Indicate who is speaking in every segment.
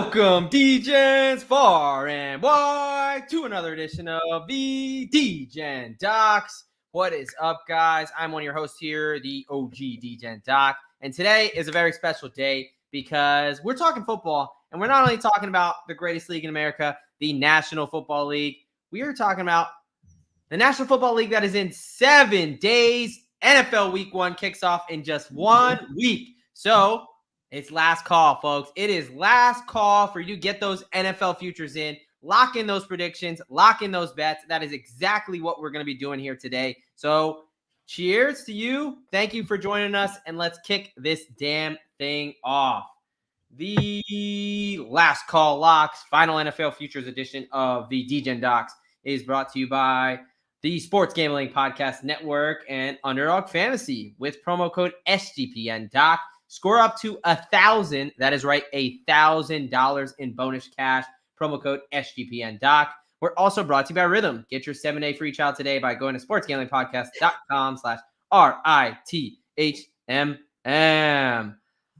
Speaker 1: Welcome, Degens, far and wide, to another edition of the Degen Docs. What is up, guys? I'm one of your hosts here, the OG Degen Doc, and today is a very special day because we're talking football, and we're not only talking about the greatest league in America, the National Football League. We are talking about the National Football League that is in 7 days. NFL Week 1 kicks off in just 1 week. So it's last call, folks. It is last call for you to get those NFL futures in, lock in those predictions, lock in those bets. That is exactly what we're going to be doing here today. So cheers to you. Thank you for joining us, and let's kick this damn thing off. The Last Call Locks, final NFL futures edition of the Degen Docs is brought to you by the Sports Gambling Podcast Network and Underdog Fantasy with promo code SGPNDOC. Score up to $1,000. That is right, $1,000 in bonus cash. Promo code SGPNDOC. We're also brought to you by Rhythm. Get your 7-day free trial today by going to sportsgamblingpodcast.com/RITHMM.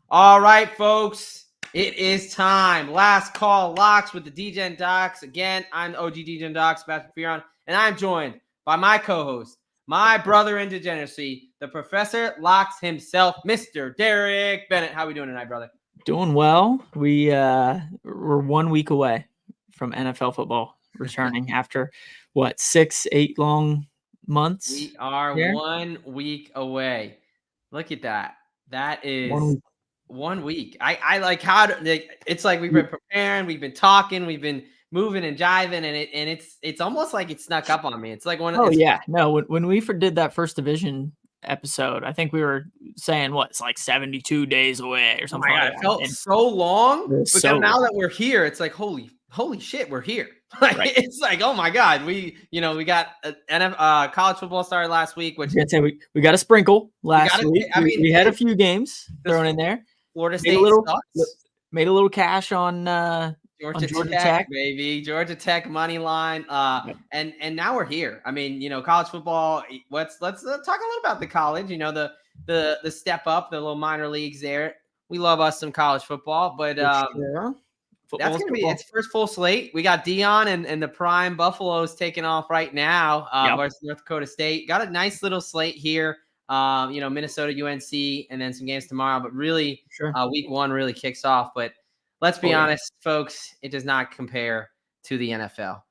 Speaker 1: All right, folks, it is time. Last call locks with the Degen Docs. Again, I'm the OG Degen Docs, Sebastian Fearon, and I'm joined by my co-host, my brother in degeneracy, the Professor Locks himself, Mr. Derek Bennett. How are we doing tonight, brother?
Speaker 2: Doing well. We're 1 week away from NFL football returning after, 6-8 long months?
Speaker 1: We are here? 1 week away. Look at that. That is 1 week. I like how it's like we've been preparing, we've been talking, we've been moving and jiving, and it's almost like it snuck up on me. It's like when
Speaker 2: when we did that first division episode, I think we were saying it's like 72 days away or something.
Speaker 1: Oh my God, it felt so long. But now that we're here, it's like holy shit, we're here. Like right. It's like, oh my God, we got college football started last week, which
Speaker 2: we got a sprinkle last week. We had a few games thrown in there.
Speaker 1: Florida State
Speaker 2: made a little cash on Georgia Tech,
Speaker 1: baby. Georgia Tech money line. And now we're here. I mean, college football. Let's talk a little about the college. The step up, the little minor leagues there. We love us some college football, but that's gonna be its first full slate. We got Dion and the prime Buffaloes taking off right now versus North Dakota State. Got a nice little slate here. Minnesota, UNC, and then some games tomorrow. But really, week 1 really kicks off. But let's be honest, folks, it does not compare to the NFL.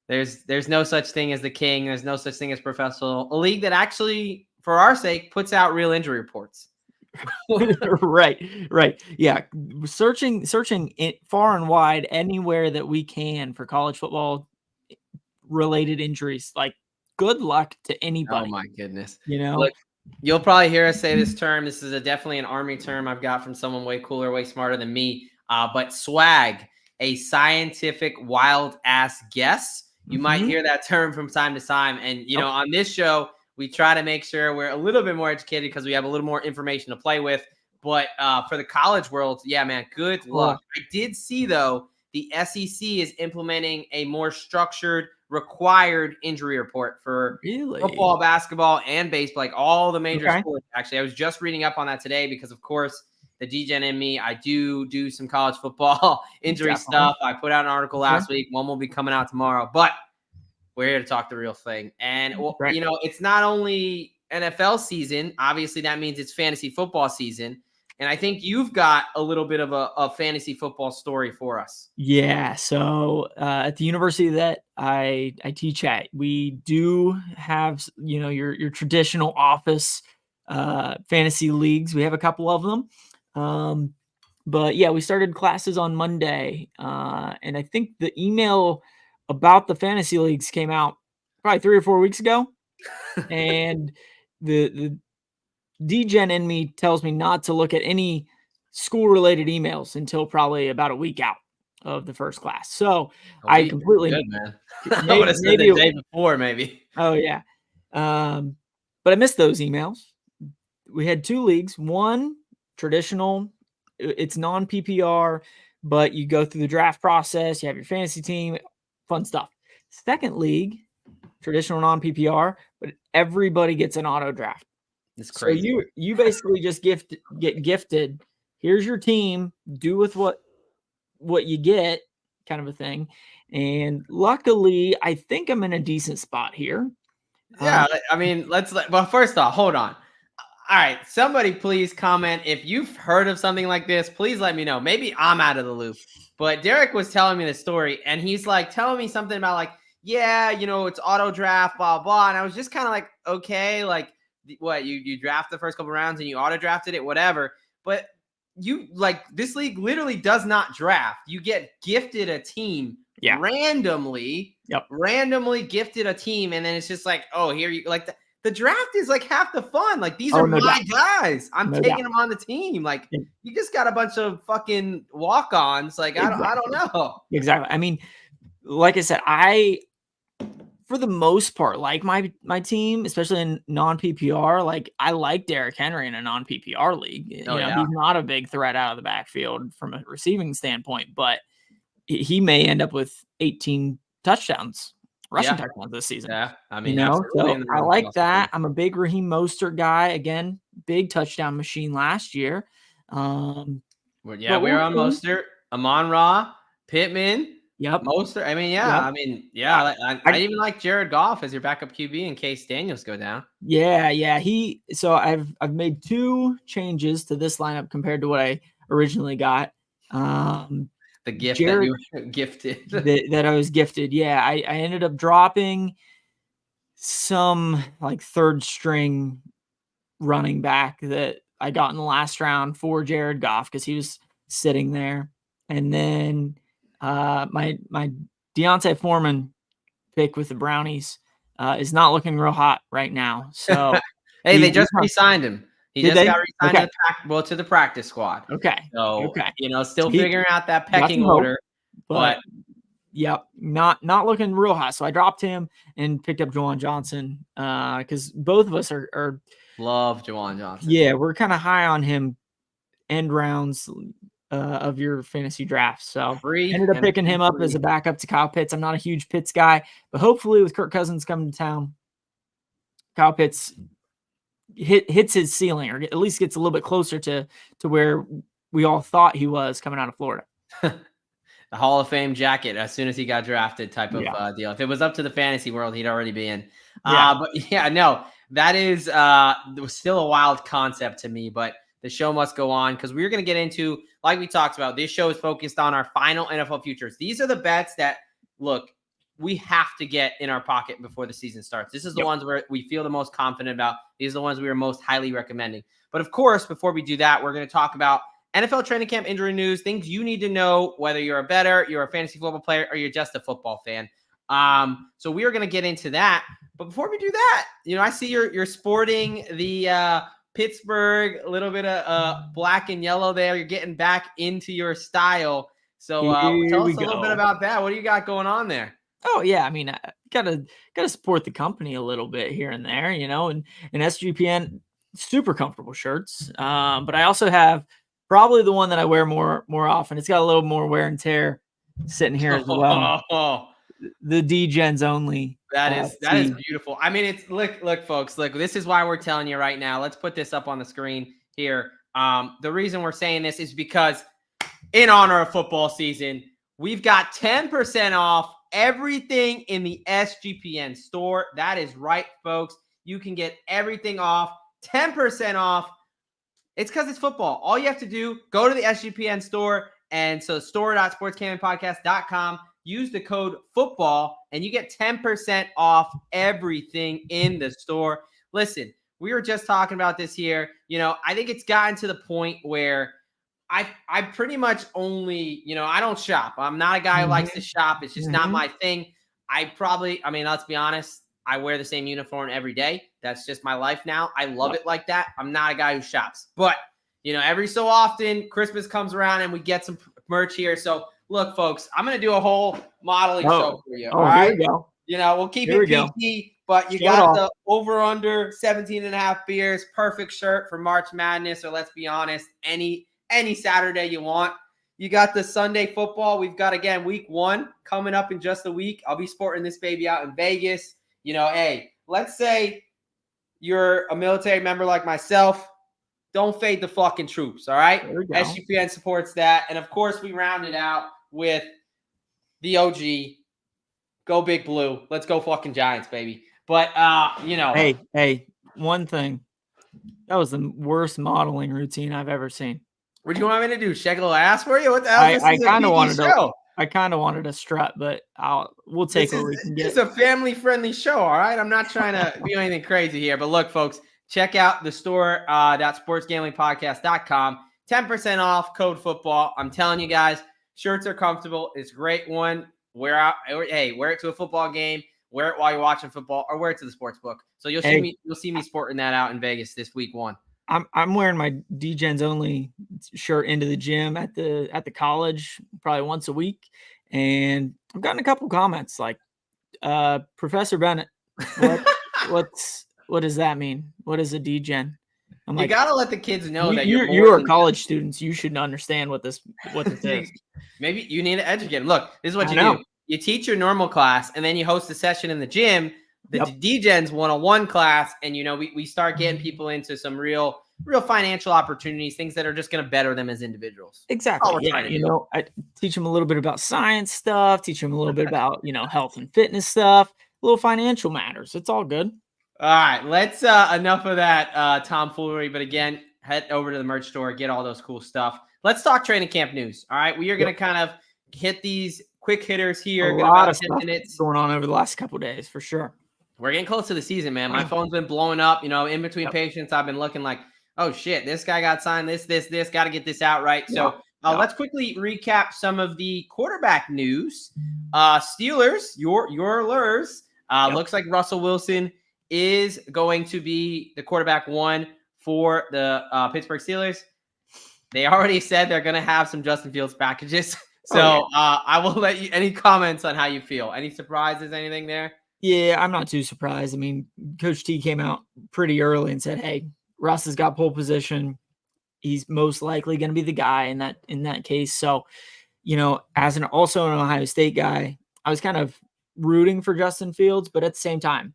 Speaker 1: There's no such thing as the king. There's no such thing as professional. A league that actually, for our sake, puts out real injury reports.
Speaker 2: Right. Yeah. Searching far and wide anywhere that we can for college football related injuries. Like, good luck to anybody.
Speaker 1: Oh my goodness. Look, you'll probably hear us say this term. This is definitely an Army term I've got from someone way cooler, way smarter than me. But swag, a scientific wild ass guess. You might hear that term from time to time. And, on this show, we try to make sure we're a little bit more educated because we have a little more information to play with. But for the college world, yeah, man, good luck. I did see, though, the SEC is implementing a more structured, required injury report for football, basketball, and baseball, like all the major sports. Actually, I was just reading up on that today because, of course, the Degen in me, I do some college football injury stuff. I put out an article last week. One will be coming out tomorrow. But we're here to talk the real thing. And, it's not only NFL season. Obviously, that means it's fantasy football season. And I think you've got a little bit of a fantasy football story for us.
Speaker 2: Yeah. So at the university that I teach at, we do have, your traditional office fantasy leagues. We have a couple of them. But yeah, we started classes on Monday. And I think the email about the fantasy leagues came out probably 3 or 4 weeks ago. And the Degen in me tells me not to look at any school-related emails until probably about a week out of the first class. So I completely
Speaker 1: good, man. I would have said the day before, maybe.
Speaker 2: Oh yeah, but I missed those emails. We had 2 leagues. One traditional, it's non-PPR, but you go through the draft process. You have your fantasy team, fun stuff. Second league, traditional non-PPR, but everybody gets an auto draft.
Speaker 1: It's crazy.
Speaker 2: So you basically just get gifted. Here's your team. Do with what what you get kind of a thing. And luckily, I think I'm in a decent spot here.
Speaker 1: Yeah, I mean, well, first off, hold on. All right, somebody please comment if you've heard of something like this. Please let me know. Maybe I'm out of the loop. But Derek was telling me the story, and he's like telling me something about like, yeah, it's auto draft, blah blah. And I was just kind of like, okay, like what you draft the first couple rounds and you auto drafted it, whatever. But you like this league literally does not draft. You get gifted a team randomly.
Speaker 2: Yep.
Speaker 1: Randomly gifted a team, and then it's just like, oh, here you like the draft is like half the fun. Like these are my guys. I'm taking them on the team. Like you just got a bunch of fucking walk-ons. Like I don't know.
Speaker 2: Exactly. I mean, like I said, for the most part, like my team, especially in non-PPR, like I like Derrick Henry in a non-PPR league. He's not a big threat out of the backfield from a receiving standpoint, but he may end up with 18 touchdowns, rushing touchdowns this season.
Speaker 1: Yeah, I mean,
Speaker 2: so I like that. I'm a big Raheem Mostert guy. Again, big touchdown machine last year.
Speaker 1: We're on Mostert, Amon-Ra, Pittman.
Speaker 2: Yep.
Speaker 1: Mostert. I mean, I even like Jared Goff as your backup QB in case Daniels go down.
Speaker 2: Yeah. So I've made 2 changes to this lineup compared to what I originally got.
Speaker 1: The gift that you were gifted.
Speaker 2: that I was gifted. Yeah, I ended up dropping some like 3rd string running back that I got in the last round for Jared Goff because he was sitting there. And then my Deontay Foreman pick with the Brownies is not looking real hot right now. So
Speaker 1: hey, they just re-signed him. He just got re-signed to the practice squad.
Speaker 2: Okay.
Speaker 1: So, still figuring out that pecking order. But
Speaker 2: not looking real hot. So I dropped him and picked up Juwan Johnson because both of us are
Speaker 1: love Juwan Johnson.
Speaker 2: Yeah, we're kind of high on him end rounds of your fantasy draft. So ended up picking him up as a backup to Kyle Pitts. I'm not a huge Pitts guy, but hopefully with Kirk Cousins coming to town, Kyle Pitts hits his ceiling, or at least gets a little bit closer to where we all thought he was coming out of Florida.
Speaker 1: The Hall of Fame jacket as soon as he got drafted type of deal. If it was up to the fantasy world, he'd already be in. But that is still a wild concept to me, but the show must go on because we're going to get into, like we talked about, this show is focused on our final NFL futures. These are the bets that, look, we have to get in our pocket before the season starts. This is the ones where we feel the most confident about. These are the ones we are most highly recommending. But of course, before we do that, we're going to talk about NFL training camp injury news, things you need to know, whether you're a bettor, you're a fantasy football player, or you're just a football fan. So we are going to get into that. But before we do that, I see you're sporting the Pittsburgh, a little bit of black and yellow there. You're getting back into your style. So tell us a little bit about that. What do you got going on there?
Speaker 2: Oh yeah, I mean, I gotta support the company a little bit here and there, and SGPN, super comfortable shirts. But I also have probably the one that I wear more often. It's got a little more wear and tear sitting here as well. The D-Gens only.
Speaker 1: That is beautiful. I mean, it's look, folks, look, this is why we're telling you right now. Let's put this up on the screen here. The reason we're saying this is because in honor of football season, we've got 10% off everything in the SGPN store. That is right, folks. You can get everything off, 10% off. It's because it's football. All you have to do, go to the SGPN store, and so store.sportscannonpodcast.com. Use the code football, and you get 10% off everything in the store. Listen, we were just talking about this here. I think it's gotten to the point where I pretty much only, I don't shop. I'm not a guy who likes to shop. It's just not my thing. Let's be honest. I wear the same uniform every day. That's just my life now. I love it like that. I'm not a guy who shops. But, every so often, Christmas comes around and we get some merch here. So, look, folks, I'm going to do a whole modeling show for you. All right?
Speaker 2: Here we go.
Speaker 1: We'll keep it PG, but you got the over-under 17.5 beers. Perfect shirt for March Madness, or let's be honest, any Saturday you want. You got the Sunday football. We've got, again, week 1 coming up in just a week. I'll be sporting this baby out in Vegas. Hey, let's say you're a military member like myself. Don't fade the fucking troops, all right?
Speaker 2: There we go.
Speaker 1: SGPN supports that. And, of course, we round it out with the OG. Go Big Blue. Let's go fucking Giants, baby. But,
Speaker 2: Hey, one thing. That was the worst modeling routine I've ever seen.
Speaker 1: What do you want me to do? Shake a little ass for you? What the hell?
Speaker 2: I kind of wanted to strut, but we'll take what we can get.
Speaker 1: It's a family-friendly show, all right? I'm not trying to do anything crazy here. But look, folks, check out the store, .sportsgamblingpodcast.com. 10% off, code football. I'm telling you guys, shirts are comfortable. It's a great one. Wear it to a football game. Wear it while you're watching football, or wear it to the sports book. So you'll see me sporting that out in Vegas this week 1.
Speaker 2: I'm wearing my D-Gens only shirt into the gym at the college probably once a week, and I've gotten a couple comments like, Professor Bennett, what does that mean? What is a D-Gen? I'm like,
Speaker 1: you gotta let the kids know that
Speaker 2: you are college students. You should understand what this is.
Speaker 1: Maybe you need to educate them. Look, this is what you do. You teach your normal class, and then you host a session in the gym, the D-Gens 101 class, and we start getting people into some real financial opportunities, things that are just going to better them as individuals.
Speaker 2: Exactly. I teach them a little bit about science stuff, teach them a little bit about health and fitness stuff, little financial matters. It's all good.
Speaker 1: All right, let's enough of that tomfoolery. But again, head over to the merch store, get all those cool stuff. Let's talk training camp news. All right, we are going to kind of hit these quick hitters here.
Speaker 2: A lot of stuff going on over the last couple of days, for sure.
Speaker 1: We're getting close to the season, man. My phone's been blowing up. In between patients, I've been looking like, oh shit, this guy got signed. This. Got to get this out right. So let's quickly recap some of the quarterback news. Steelers, your Lurs. Looks like Russell Wilson is going to be the quarterback 1 for the Pittsburgh Steelers. They already said they're going to have some Justin Fields packages. So I will let you. Any comments on how you feel? Any surprises? Anything there?
Speaker 2: Yeah, I'm not too surprised. I mean, Coach T came out pretty early and said, "Hey, Russ has got pole position. He's most likely going to be the guy in that case." So, as an Ohio State guy, I was kind of rooting for Justin Fields, but at the same time,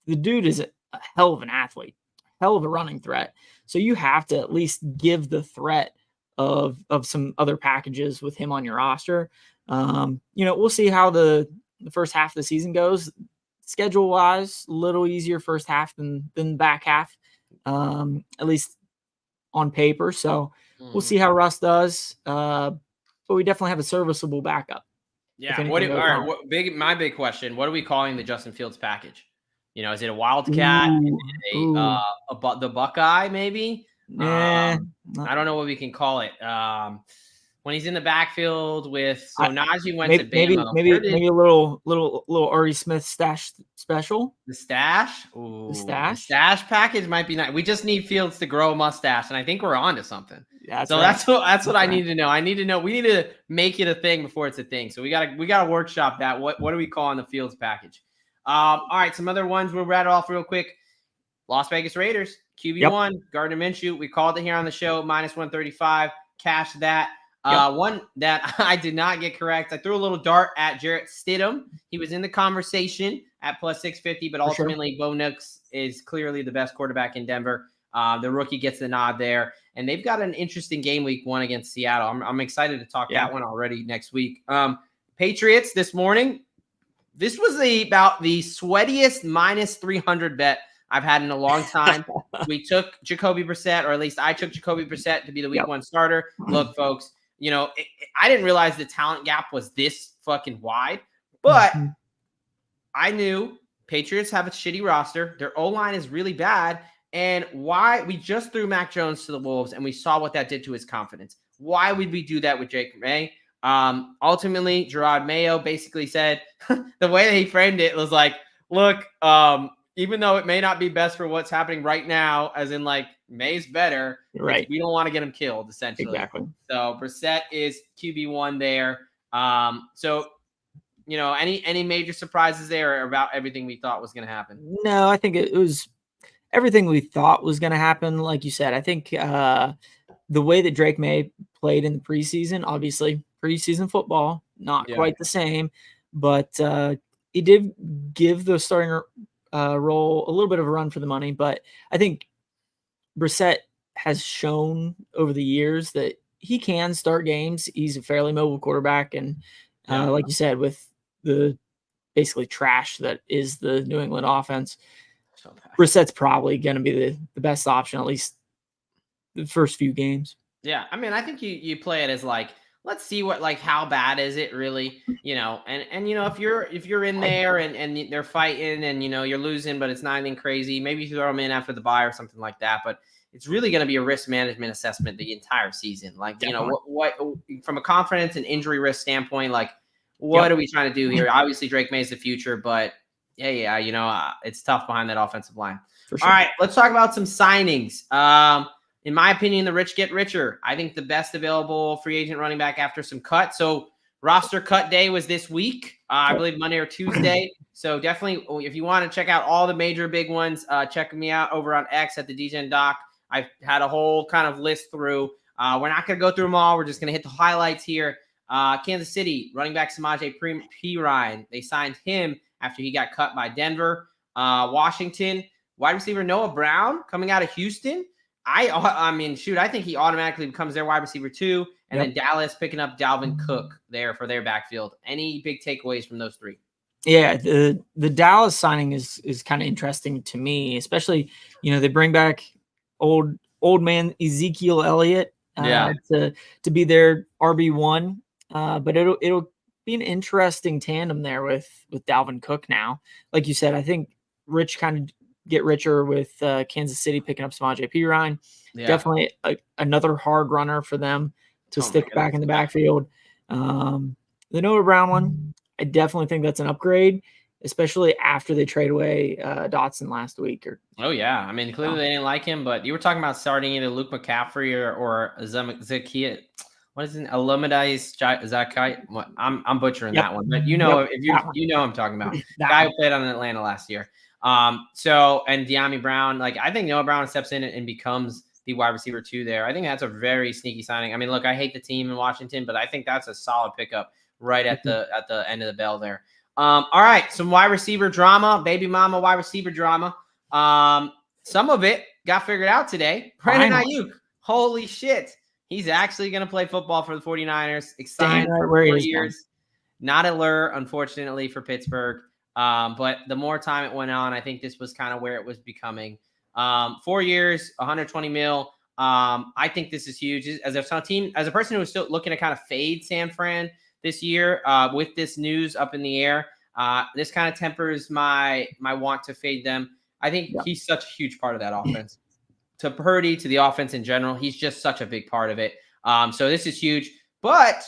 Speaker 2: the dude is a hell of an athlete, hell of a running threat. So you have to at least give the threat of some other packages with him on your roster. We'll see how the first half of the season goes. Schedule wise, a little easier first half than the back half, at least on paper. So we'll see how Russ does. But we definitely have a serviceable backup.
Speaker 1: Yeah. My big question: what are we calling the Justin Fields package? Is it a Wildcat? The Buckeye, maybe?
Speaker 2: Yeah.
Speaker 1: I don't know what we can call it. When he's in the backfield with Najee went to Bama.
Speaker 2: Maybe a little Ari Smith stash special.
Speaker 1: The stash? Ooh,
Speaker 2: the stash
Speaker 1: package might be nice. We just need Fields to grow a mustache, and I think we're on to something.
Speaker 2: That's
Speaker 1: what I need to know. I need to know. We need to make it a thing before it's a thing. So we gotta workshop that. What are we calling the Fields package? All right, some other ones we'll rattle off real quick. Las Vegas Raiders, QB1, Gardner Minshew. We called it here on the show, -135. Cash that. One that I did not get correct. I threw a little dart at Jarrett Stidham. He was in the conversation at +650, but ultimately Bo Nix is clearly the best quarterback in Denver. The rookie gets the nod there. And they've got an interesting game week 1 against Seattle. I'm excited to talk that one already next week. Patriots this morning. This was about the sweatiest -300 bet I've had in a long time. We took Jacoby Brissett, or at least I took Jacoby Brissett to be the week 1 starter. Look, folks, I didn't realize the talent gap was this fucking wide, but I knew Patriots have a shitty roster. Their O-line is really bad. And why we just threw Mac Jones to the Wolves and we saw what that did to his confidence. Why would we do that with Jake May? Ultimately, Gerard Mayo basically said the way that he framed it was like, look, even though it may not be best for what's happening right now, as in like May's better,
Speaker 2: right?
Speaker 1: We don't want to get him killed, essentially.
Speaker 2: Exactly.
Speaker 1: So Brissett is QB1 there. Any major surprises there about everything we thought was going to happen?
Speaker 2: No, I think it was everything we thought was going to happen. Like you said, I think the way that Drake May played in the preseason, obviously preseason football, not quite the same, but he did give the starting role a little bit of a run for the money. But I think Brissett has shown over the years that he can start games. He's a fairly mobile quarterback, and like you said, with the basically trash that is the New England offense, Brissett's probably going to be the best option, at least the first few games.
Speaker 1: Yeah, I mean, I think you play it as like, let's see what, like, how bad is it really, and if you're in there and they're fighting and you're losing, but it's not anything crazy, maybe you throw them in after the bye or something like that. But it's really going to be a risk management assessment the entire season. Like,
Speaker 2: Definitely.
Speaker 1: what from a confidence and injury risk standpoint, like, what are we trying to do here? Obviously, Drake May's the future, but it's tough behind that offensive line.
Speaker 2: For sure.
Speaker 1: All right, let's talk about some signings. In my opinion, the rich get richer. I think the best available free agent running back after some cuts. So roster cut day was this week, I believe Monday or Tuesday. So definitely, if you want to check out all the major big ones, check me out over on X at the Degen Doc. I've had a whole kind of list through. We're not going to go through them all. We're just going to hit the highlights here. Kansas City, running back Samaje Perine. They signed him after he got cut by Denver. Washington, wide receiver Noah Brown coming out of Houston. I mean, shoot, I think he automatically becomes their wide receiver too. And then Dallas picking up Dalvin Cook there for their backfield. Any big takeaways from those three?
Speaker 2: Yeah, the Dallas signing is kind of interesting to me, especially, they bring back old man Ezekiel Elliott to be their RB1. But it'll be an interesting tandem there with Dalvin Cook now. Like you said, I think Rich kind of get richer with Kansas City picking up Samaje Perine. Definitely another hard runner for them to stick back in the backfield. The Noah Brown one, I definitely think that's an upgrade, especially after they trade away Dotson last week.
Speaker 1: I mean, clearly they didn't like him, but you were talking about starting either Luke McCaffrey or Zakiya. What is it? Alamedis Zakai? I'm butchering that one, but if I'm talking about the guy who played on Atlanta last year. And De'Ami Brown, like, I think Noah Brown steps in and becomes the wide receiver 2 there. I think that's a very sneaky signing. I mean, look, I hate the team in Washington, but I think that's a solid pickup right at the end of the bell there. All right, some wide receiver drama, baby mama wide receiver drama. Some of it got figured out today. Brandon Ayuk, holy shit. He's actually going to play football for the 49ers. Excited for 4 years. Not a lure, unfortunately, for Pittsburgh. But the more time it went on, I think this was kind of where it was becoming. 4 years, 120 mil. I think this is huge. As a person who was still looking to kind of fade San Fran this year, with this news up in the air, this kind of tempers my want to fade them. I think he's such a huge part of that offense. To Purdy, to the offense in general, he's just such a big part of it. So this is huge, but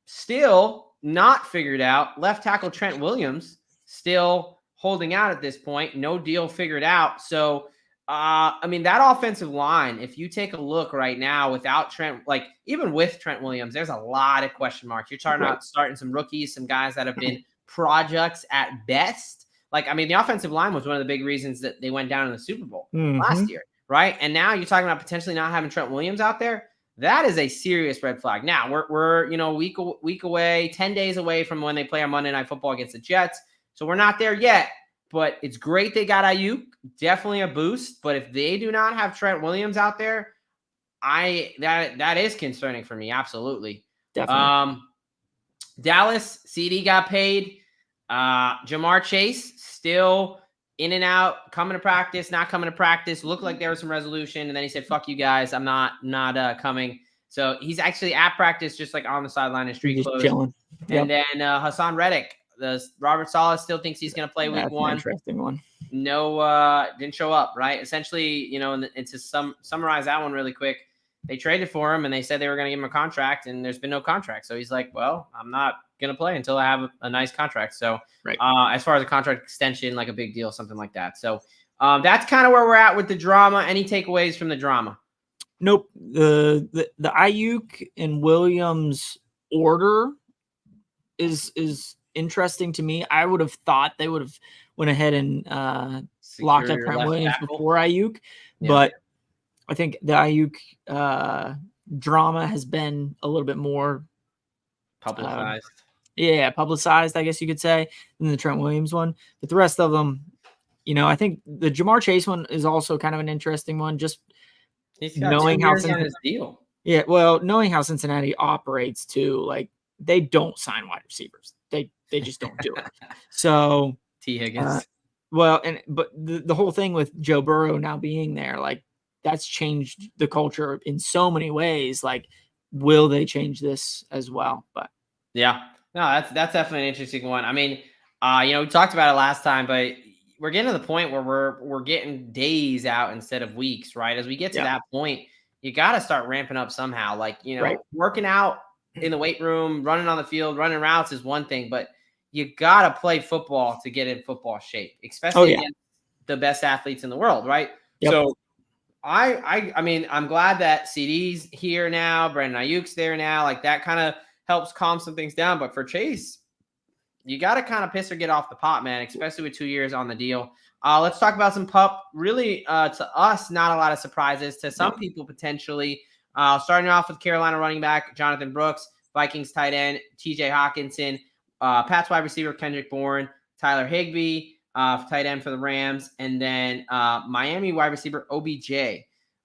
Speaker 1: still not figured out. Left tackle Trent Williams still holding out at this point. No deal figured out. So, I mean, that offensive line, if you take a look right now without Trent, like even with Trent Williams, there's a lot of question marks. You're talking about starting some rookies, some guys that have been projects at best. Like, I mean, the offensive line was one of the big reasons that they went down in the Super Bowl last year, right? And now you're talking about potentially not having Trent Williams out there. That is a serious red flag. Now we're a week away, 10 days away from when they play on Monday Night Football against the Jets. So we're not there yet, but it's great they got Ayuk. Definitely a boost. But if they do not have Trent Williams out there, that is concerning for me. Absolutely.
Speaker 2: Definitely.
Speaker 1: Dallas, CD got paid. Jamar Chase still in and out, coming to practice, not coming to practice. Looked like there was some resolution, and then he said, "Fuck you guys, I'm not coming." So he's actually at practice, just like on the sideline in street clothes.
Speaker 2: Chilling.
Speaker 1: And then Hassan Reddick, the Robert Saleh still thinks he's going to play week 1.
Speaker 2: Interesting one.
Speaker 1: No, didn't show up. Right. Essentially, and to summarize that one really quick, they traded for him and they said they were going to give him a contract, and there's been no contract. So he's like, "Well, I'm not going to play until I have a nice contract." So as far as a contract extension, like a big deal, something like that. So that's kind of where we're at with the drama. Any takeaways from the drama?
Speaker 2: Nope. The Ayuk and Williams order is interesting to me. I would have thought they would have went ahead and locked up Trent Williams before Ayuk, but I think the Ayuk drama has been a little bit more
Speaker 1: publicized.
Speaker 2: Publicized, I guess you could say, than the Trent Williams one. But the rest of them, I think the Jamar Chase one is also kind of an interesting one. Just
Speaker 1: He's got 2
Speaker 2: knowing how
Speaker 1: years on his deal.
Speaker 2: Yeah, well, knowing how Cincinnati operates too, like they don't sign wide receivers. They just don't do it. So,
Speaker 1: T.
Speaker 2: uh,
Speaker 1: Higgins.
Speaker 2: well, but the whole thing with Joe Burrow now being there, like that's changed the culture in so many ways. Like, will they change this as well? But
Speaker 1: Yeah. No, that's definitely an interesting one. I mean, we talked about it last time, but we're getting to the point where we're getting days out instead of weeks, right? As we get to
Speaker 2: yeah,
Speaker 1: that point, you got to start ramping up somehow. Like,
Speaker 2: right.
Speaker 1: working out in the weight room, running on the field, running routes is one thing, but you got to play football to get in football shape,
Speaker 2: Oh
Speaker 1: especially
Speaker 2: yeah.
Speaker 1: against the best athletes in the world, right?
Speaker 2: Yep.
Speaker 1: So I mean, I'm glad that CD's here now, Brandon Ayuk's there now. Like that kind of helps calm some things down. But for Chase, you got to kind of piss or get off the pot, man, especially with 2 years on the deal. Let's talk about some pup. Really, to us, not a lot of surprises. To some people, potentially. Starting off with Carolina running back Jonathan Brooks, Vikings tight end TJ Hawkinson, Pats wide receiver Kendrick Bourne, Tyler Higbee, tight end for the Rams, and then Miami wide receiver OBJ.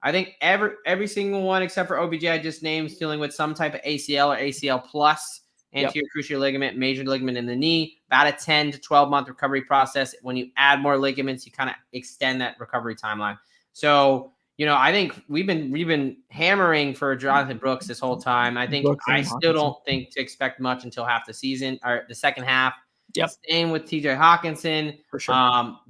Speaker 1: I think every single one except for OBJ I just named is dealing with some type of ACL or ACL plus. Anterior cruciate ligament, major ligament in the knee, about a 10 to 12 month recovery process. When you add more ligaments, you kind of extend that recovery timeline. So, I think we've been hammering for Jonathan Brooks this whole time. I think
Speaker 2: Brooks
Speaker 1: I
Speaker 2: and
Speaker 1: still
Speaker 2: Hawkinson.
Speaker 1: don't think to expect much until half the season or the second half.
Speaker 2: Yep.
Speaker 1: Same with TJ Hawkinson.
Speaker 2: For sure.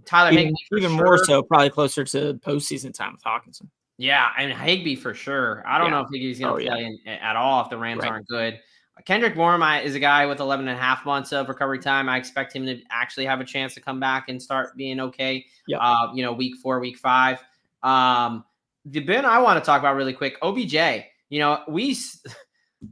Speaker 1: Tyler Higbee
Speaker 2: even more so, probably closer to postseason time with Hawkinson.
Speaker 1: Yeah, and Higbee for sure. I don't know if Higbee's going to play at all if the Rams aren't good. Kendrick Bourne is a guy with 11 and a half months of recovery time. I expect him to actually have a chance to come back and start being okay.
Speaker 2: Yep.
Speaker 1: Week 4, week 5. The Ben I want to talk about really quick, OBJ. We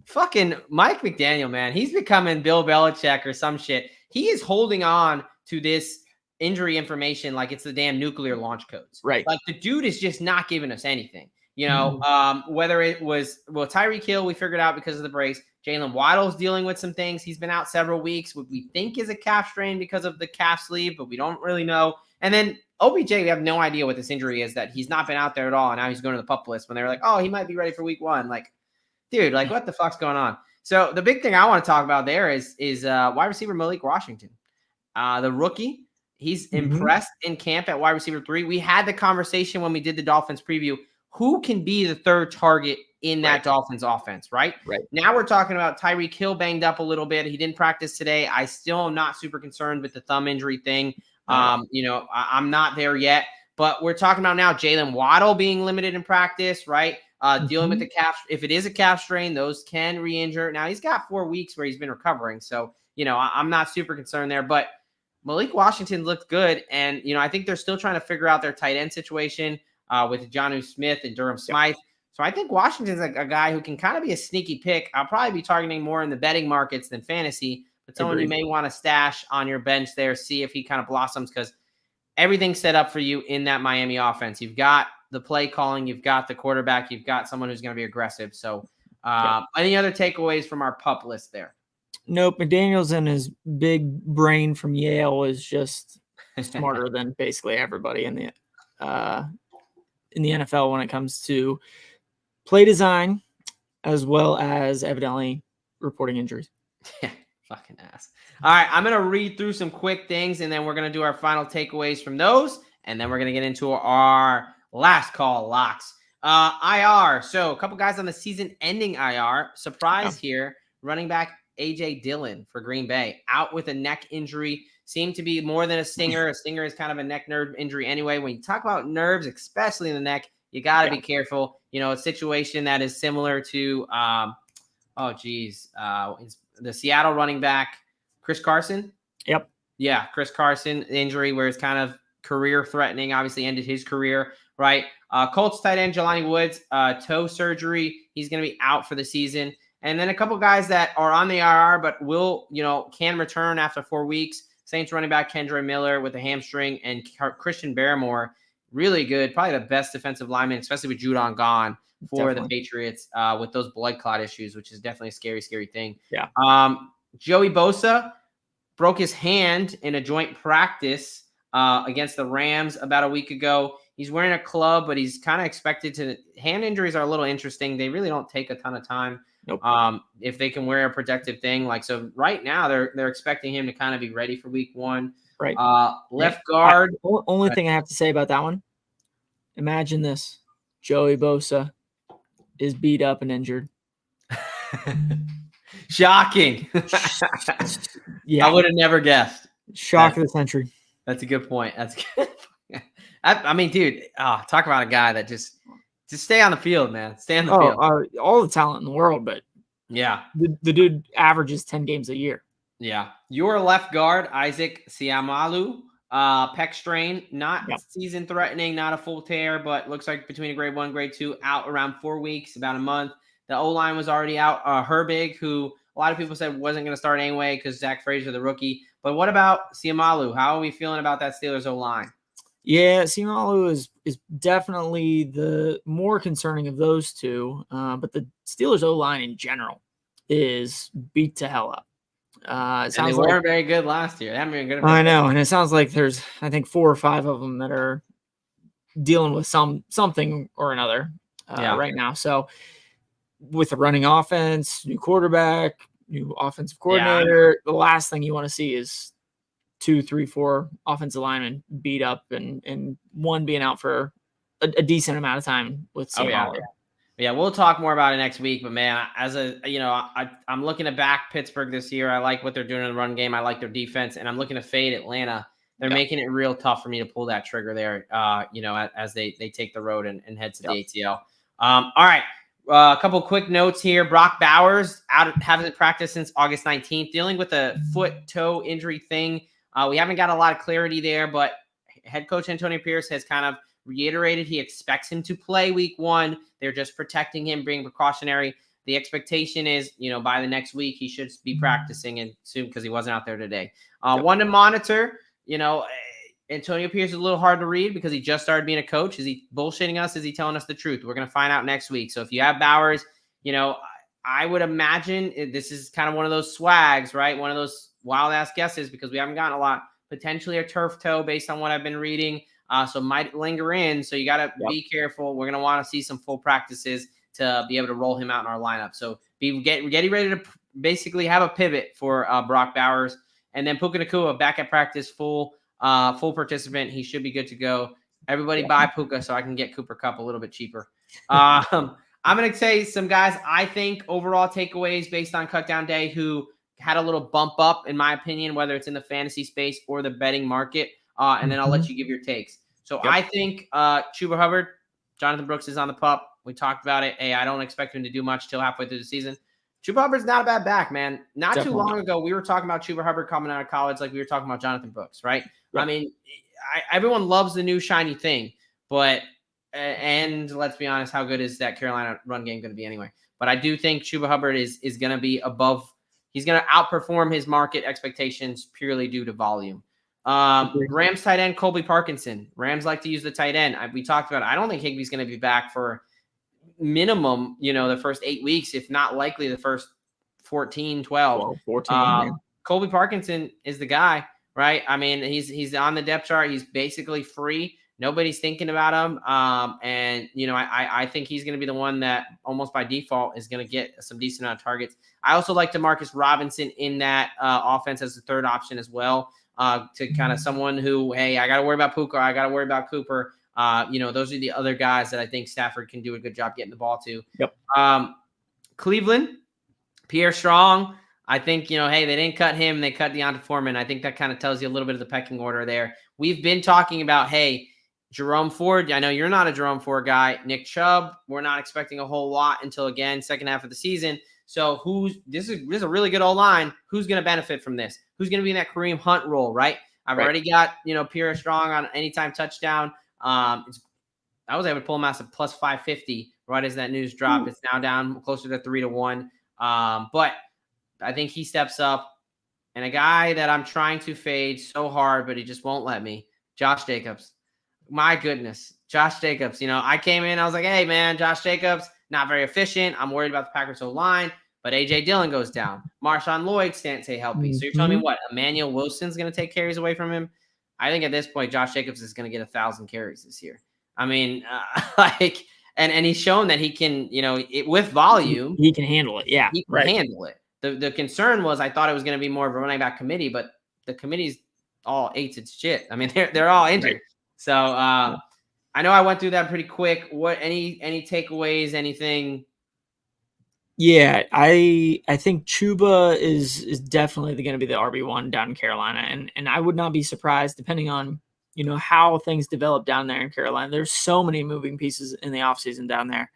Speaker 1: fucking Mike McDaniel, man. He's becoming Bill Belichick or some shit. He is holding on to this injury information like it's the damn nuclear launch codes.
Speaker 2: Right.
Speaker 1: Like the dude is just not giving us anything. Whether it was Tyreek Hill, we figured out because of the brace. Jalen Waddle's dealing with some things. He's been out several weeks. What we think is a calf strain because of the calf sleeve, but we don't really know. And then OBJ, we have no idea what this injury is, that he's not been out there at all. And now he's going to the PUP list when they're like, oh, he might be ready for week 1. Like, dude, like what the fuck's going on? So the big thing I want to talk about there is wide receiver Malik Washington, the rookie. He's impressed in camp at wide receiver 3. We had the conversation when we did the Dolphins preview. Who can be the third target in that Dolphins offense, right? Now we're talking about Tyreek Hill banged up a little bit. He didn't practice today. I still am not super concerned with the thumb injury thing. I'm not there yet. But we're talking about now Jalen Waddle being limited in practice, right? Dealing with the calf. If it is a calf strain, those can re-injure. Now, he's got 4 weeks where he's been recovering. So, I'm not super concerned there. But Malik Washington looked good. And, I think they're still trying to figure out their tight end situation with Jonnu Smith and Durham Smythe. So I think Washington's a guy who can kind of be a sneaky pick. I'll probably be targeting more in the betting markets than fantasy, but someone you may want to stash on your bench there, see if he kind of blossoms, because everything's set up for you in that Miami offense. You've got the play calling, you've got the quarterback, you've got someone who's going to be aggressive. So any other takeaways from our PUP list there?
Speaker 2: Nope. McDaniels and his big brain from Yale is just smarter than basically everybody in the NFL when it comes to play design, as well as evidently reporting injuries.
Speaker 1: Yeah, fucking ass. All right, I'm going to read through some quick things, and then we're going to do our final takeaways from those, and then we're going to get into our last call locks. IR. So a couple guys on the season-ending IR. Surprise here. Running back A.J. Dillon for Green Bay. Out with a neck injury. Seemed to be more than a stinger. A stinger is kind of a neck nerve injury anyway. When you talk about nerves, especially in the neck, you got to be careful. A situation that is similar to, the Seattle running back, Chris Carson.
Speaker 2: Yep.
Speaker 1: Yeah, Chris Carson injury where it's kind of career threatening, obviously ended his career, right? Colts tight end Jelani Woods, toe surgery. He's going to be out for the season. And then a couple guys that are on the IR but can return after 4 weeks. Saints running back Kendre Miller with a hamstring, and Christian Barrymore, really good, probably the best defensive lineman, especially with Judon gone for the Patriots with those blood clot issues, which is definitely a scary, scary thing.
Speaker 2: Yeah.
Speaker 1: Joey Bosa broke his hand in a joint practice against the Rams about a week ago. He's wearing a club, but he's kind of expected to. Hand injuries are a little interesting. They really don't take a ton of time.
Speaker 2: Nope.
Speaker 1: If they can wear a protective thing, like so, right now they're expecting him to kind of be ready for week 1.
Speaker 2: Right.
Speaker 1: Left guard.
Speaker 2: Only thing I have to say about that one. Imagine this: Joey Bosa is beat up and injured.
Speaker 1: Shocking.
Speaker 2: Yeah,
Speaker 1: I would have never guessed.
Speaker 2: Shock of the century.
Speaker 1: That's a good point. That's good. I mean, dude, talk about a guy that just stay on the field, man. Stay on the field.
Speaker 2: All the talent in the world, but
Speaker 1: yeah,
Speaker 2: the dude averages 10 games a year.
Speaker 1: Yeah. Your left guard, Isaac Siamalu, pec strain, not season threatening, not a full tear, but looks like between a grade 1, grade 2, out around 4 weeks, about a month. The O-line was already out. Herbig, who a lot of people said wasn't going to start anyway because Zach Frazier, the rookie. But what about Siamalu? How are we feeling about that Steelers O-line?
Speaker 2: Yeah, Siamalu is definitely the more concerning of those two. But the Steelers O-line in general is beat to hell up.
Speaker 1: And they weren't very good last year. They haven't been good.
Speaker 2: I know, and it sounds like there's, I think, 4 or 5 of them that are dealing with something or another right now. So with the running offense, new quarterback, new offensive coordinator, the last thing you want to see is 2, 3, 4 offensive linemen beat up and one being out for a decent amount of time with Siamalu.
Speaker 1: Yeah, we'll talk more about it next week. But man, I'm looking to back Pittsburgh this year. I like what they're doing in the run game. I like their defense, and I'm looking to fade Atlanta. They're making it real tough for me to pull that trigger there. As they take the road and head to the ATL. All right, a couple quick notes here. Brock Bowers hasn't practiced since August 19th, dealing with a foot-toe injury thing. We haven't got a lot of clarity there, but head coach Antonio Pierce has kind of reiterated he expects him to play week 1. They're just protecting him, being precautionary. The expectation is, by the next week, he should be practicing and soon because he wasn't out there today. One to monitor, Antonio Pierce is a little hard to read because he just started being a coach. Is he bullshitting us? Is he telling us the truth? We're going to find out next week. So if you have Bowers, I would imagine this is kind of one of those swags, right? One of those wild ass guesses because we haven't gotten a lot. Potentially a turf toe based on what I've been reading. So might linger in. So you got to be careful. We're going to want to see some full practices to be able to roll him out in our lineup. So be getting ready to basically have a pivot for Brock Bowers. And then Puka Nacua back at practice, full participant. He should be good to go. Everybody buy Puka so I can get Cooper Kupp a little bit cheaper. I'm going to say some guys I think overall takeaways based on cut down day who had a little bump up, in my opinion, whether it's in the fantasy space or the betting market. And then I'll let you give your takes. So I think Chuba Hubbard, Jonathan Brooks is on the pup. We talked about it. Hey, I don't expect him to do much till halfway through the season. Chuba Hubbard's not a bad back, man. Not too long ago, we were talking about Chuba Hubbard coming out of college like we were talking about Jonathan Brooks, right? Yep. I mean, everyone loves the new shiny thing, but and let's be honest, how good is that Carolina run game going to be anyway? But I do think Chuba Hubbard is going to be above. He's going to outperform his market expectations purely due to volume. Rams tight end Colby Parkinson. Rams like to use the tight end. We talked about it. I don't think Higbee's going to be back for minimum, the first 8 weeks, if not likely the first 14, 12.
Speaker 2: 14.
Speaker 1: Colby Parkinson is the guy, right? I mean, he's on the depth chart. He's basically free. Nobody's thinking about him. And I think he's going to be the one that almost by default is going to get some decent amount of targets. I also like DeMarcus Robinson in that offense as a third option as well. To kind of someone who, hey, I got to worry about Puka. I got to worry about Cooper. Those are the other guys that I think Stafford can do a good job getting the ball to.
Speaker 2: Yep.
Speaker 1: Cleveland, Pierre Strong. I think, hey, they didn't cut him. They cut Deonta Foreman. I think that kind of tells you a little bit of the pecking order there. We've been talking about, hey, Jerome Ford. I know you're not a Jerome Ford guy. Nick Chubb. We're not expecting a whole lot until, again, second half of the season. So this is a really good O-line. Who's going to benefit from this? Who's going to be in that Kareem Hunt role, right? I've already got, Pierre Strong on anytime touchdown. I was able to pull him out at plus 550 right as that news dropped. It's now down closer to 3-1. But I think he steps up. And a guy that I'm trying to fade so hard, but he just won't let me, Josh Jacobs. My goodness, Josh Jacobs. I came in, I was like, hey, man, Josh Jacobs, not very efficient. I'm worried about the Packers O-line, but A.J. Dillon goes down. Marshawn Lloyd can't stay healthy. So you're telling me what? Emmanuel Wilson's going to take carries away from him? I think at this point, Josh Jacobs is going to get 1,000 carries this year. I mean, like, and he's shown that he can, with volume,
Speaker 2: he can handle it. Yeah,
Speaker 1: he can
Speaker 2: right.
Speaker 1: handle it. The concern was I thought it was going to be more of a running back committee, but the committee's all eights its shit. I mean, they're all injured.
Speaker 2: Right.
Speaker 1: So I know I went through that pretty quick. What any takeaways? Anything?
Speaker 2: Yeah, I think Chuba is definitely going to be the RB1 down in Carolina, and I would not be surprised depending on how things develop down there in Carolina. There's so many moving pieces in the offseason down there.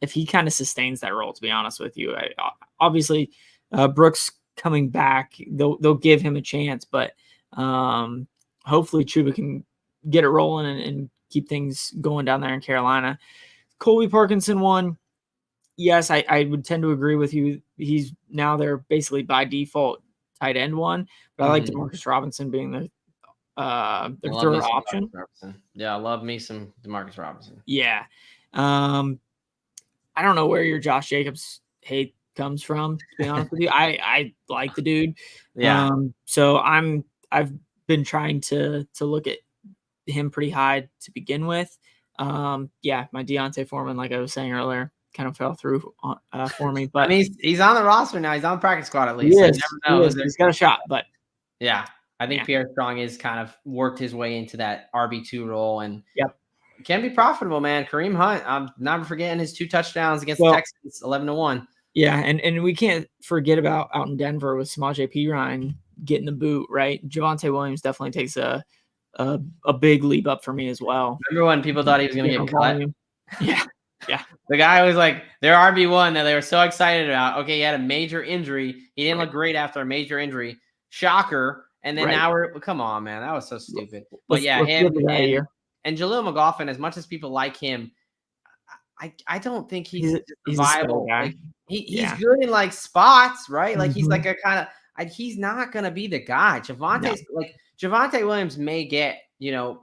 Speaker 2: If he kind of sustains that role, to be honest with you, obviously Brooks coming back, they'll give him a chance, but hopefully Chuba can get it rolling and keep things going down there in Carolina. Colby Parkinson one. Yes, I would tend to agree with you. He's now they're basically by default tight end one, but I like Demarcus Robinson being their third option.
Speaker 1: Yeah, I love me some Demarcus Robinson.
Speaker 2: Yeah. I don't know where your Josh Jacobs hate comes from, to be honest with you. I like the dude.
Speaker 1: Yeah.
Speaker 2: So I've been trying to look at him pretty high to begin with. Yeah, my Deontay Foreman, like I was saying earlier, kind of fell through for me. But
Speaker 1: I mean, he's on the roster now. He's on the practice squad at least.
Speaker 2: He
Speaker 1: so
Speaker 2: is.
Speaker 1: You never know.
Speaker 2: He's got a shot, but
Speaker 1: yeah, I think Pierre Strong is kind of worked his way into that RB2 role and can be profitable, man. Kareem Hunt, I'm never forgetting his 2 touchdowns against the Texans, 11-1.
Speaker 2: Yeah, and we can't forget about out in Denver with Samaje Perine getting the boot, right? Javonte Williams definitely takes a big leap up for me as well.
Speaker 1: Remember when people thought he was going to get cut?
Speaker 2: Yeah. Yeah.
Speaker 1: The guy was like their RB1 that they were so excited about. Okay, he had a major injury. He didn't look great after a major injury. Shocker. And then now come on, man. That was so stupid. But yeah, him and Jaleel McLaughlin, as much as people like him, I don't think he's viable. Like, he's good in like spots, right? Like he's like a kind of he's not gonna be the guy. Javonte Williams may get,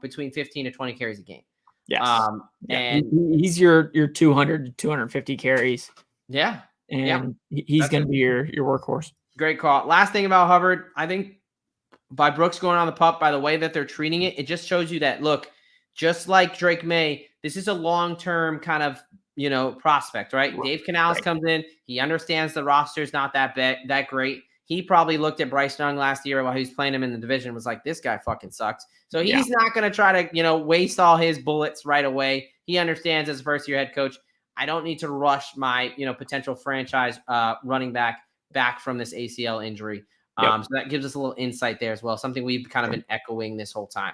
Speaker 1: between 15 to 20 carries a game.
Speaker 2: Yes. And he's your 200 to 250 carries.
Speaker 1: Yeah.
Speaker 2: And he's going to be your workhorse.
Speaker 1: Great call. Last thing about Hubbard, I think by Brooks going on the pup, by the way that they're treating it, it just shows you that, look, just like Drake May, this is a long-term kind of, prospect, right? Dave Canales comes in. He understands the roster is not that great. He probably looked at Bryce Young last year while he was playing him in the division, was like, this guy fucking sucks. So he's not going to try to, waste all his bullets right away. He understands as a first-year head coach, I don't need to rush my, potential franchise running back from this ACL injury. So that gives us a little insight there as well, something we've kind of been echoing this whole time.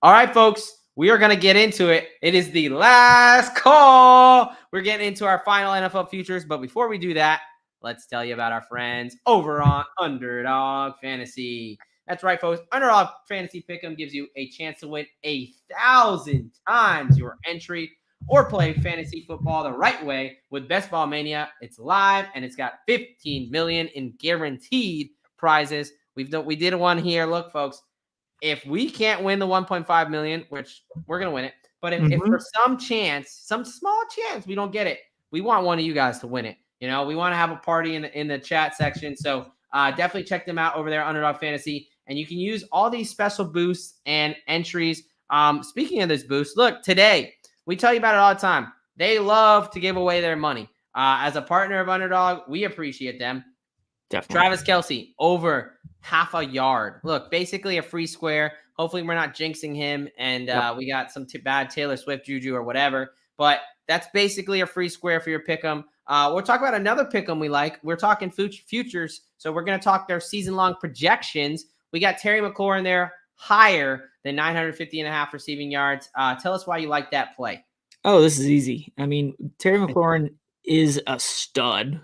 Speaker 1: All right, folks, we are going to get into it. It is the last call. We're getting into our final NFL futures. But before we do that, let's tell you about our friends over on Underdog Fantasy. That's right, folks. Underdog Fantasy Pick'em gives you a chance to win 1,000 times your entry or play fantasy football the right way with Best Ball Mania. It's live, and it's got $15 million in guaranteed prizes. We did one here. Look, folks, if we can't win the $1.5 million, which we're going to win it, but if for some small chance we don't get it, we want one of you guys to win it. We want to have a party in the chat section. So definitely check them out over there, Underdog Fantasy. And you can use all these special boosts and entries. Speaking of this boost, look, today, we tell you about it all the time. They love to give away their money. As a partner of Underdog, we appreciate them. Definitely. Travis Kelce, over half a yard. Look, basically a free square. Hopefully we're not jinxing him and we got some bad Taylor Swift juju or whatever. But that's basically a free square for your pick'em. We'll talk about another pick'em we like. We're talking futures, so we're going to talk their season-long projections. We got Terry McLaurin there, higher than 950.5 receiving yards. Tell us why you like that play.
Speaker 2: Oh, this is easy. I mean, Terry McLaurin is a stud,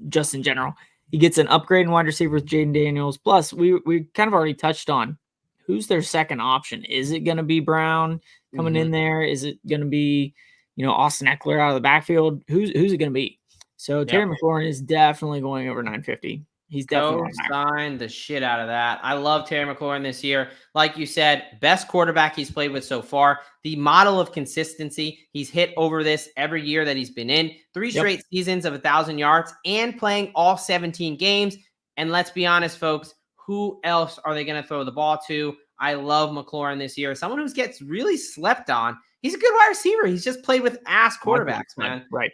Speaker 2: just in general. He gets an upgrade in wide receiver with Jaden Daniels. Plus, we kind of already touched on who's their second option. Is it going to be Brown coming in there? Is it going to be, Austin Eckler out of the backfield? Who's it going to be? So Terry McLaurin is definitely going over 950. He's definitely
Speaker 1: signed the shit out of that. I love Terry McLaurin this year. Like you said, best quarterback he's played with so far. The model of consistency. He's hit over this every year that he's been in. 3 straight seasons of 1,000 yards and playing all 17 games. And let's be honest, folks, who else are they going to throw the ball to? I love McLaurin this year. Someone who gets really slept on. He's a good wide receiver. He's just played with ass quarterbacks, man.
Speaker 2: Right.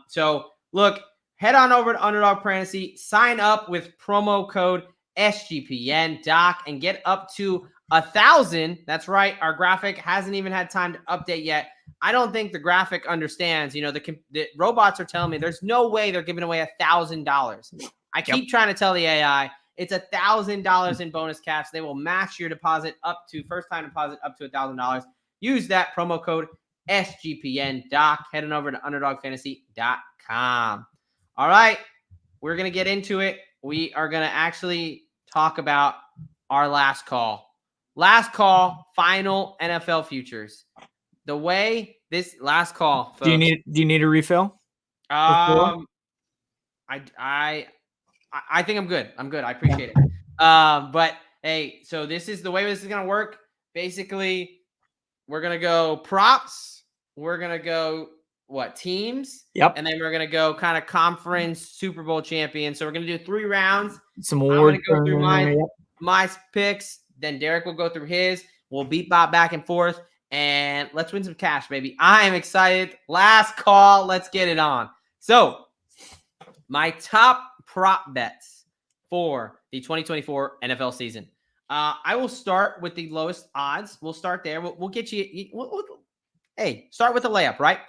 Speaker 1: So look, head on over to Underdog Fantasy, sign up with promo code SGPN Doc, and get up to 1,000. That's right. Our graphic hasn't even had time to update yet. I don't think the graphic understands. The robots are telling me there's no way they're giving away $1,000. I keep trying to tell the AI it's $1,000 in bonus cash. They will match your deposit up to first-time deposit up to $1,000. Use that promo code SGPN Doc. Heading over to UnderdogFantasy.com. All right, we're gonna get into it. We are gonna actually talk about our last call. Last call, final NFL futures. The way this last call, folks,
Speaker 2: do you need a refill?
Speaker 1: I think I'm good. I appreciate it. But hey, so this is the way this is gonna work. Basically, we're gonna go props. We're gonna go teams.
Speaker 2: Yep.
Speaker 1: And then we're gonna go kind of conference Super Bowl champion. So we're gonna do 3 rounds.
Speaker 2: Some awards.
Speaker 1: I'm gonna go through my picks. Then Derek will go through his. We'll beat Bob back and forth, and let's win some cash, baby. I am excited. Last call. Let's get it on. So my top prop bets for the 2024 NFL season. I will start with the lowest odds. We'll start there. We'll get you. Hey, start with the layup, right?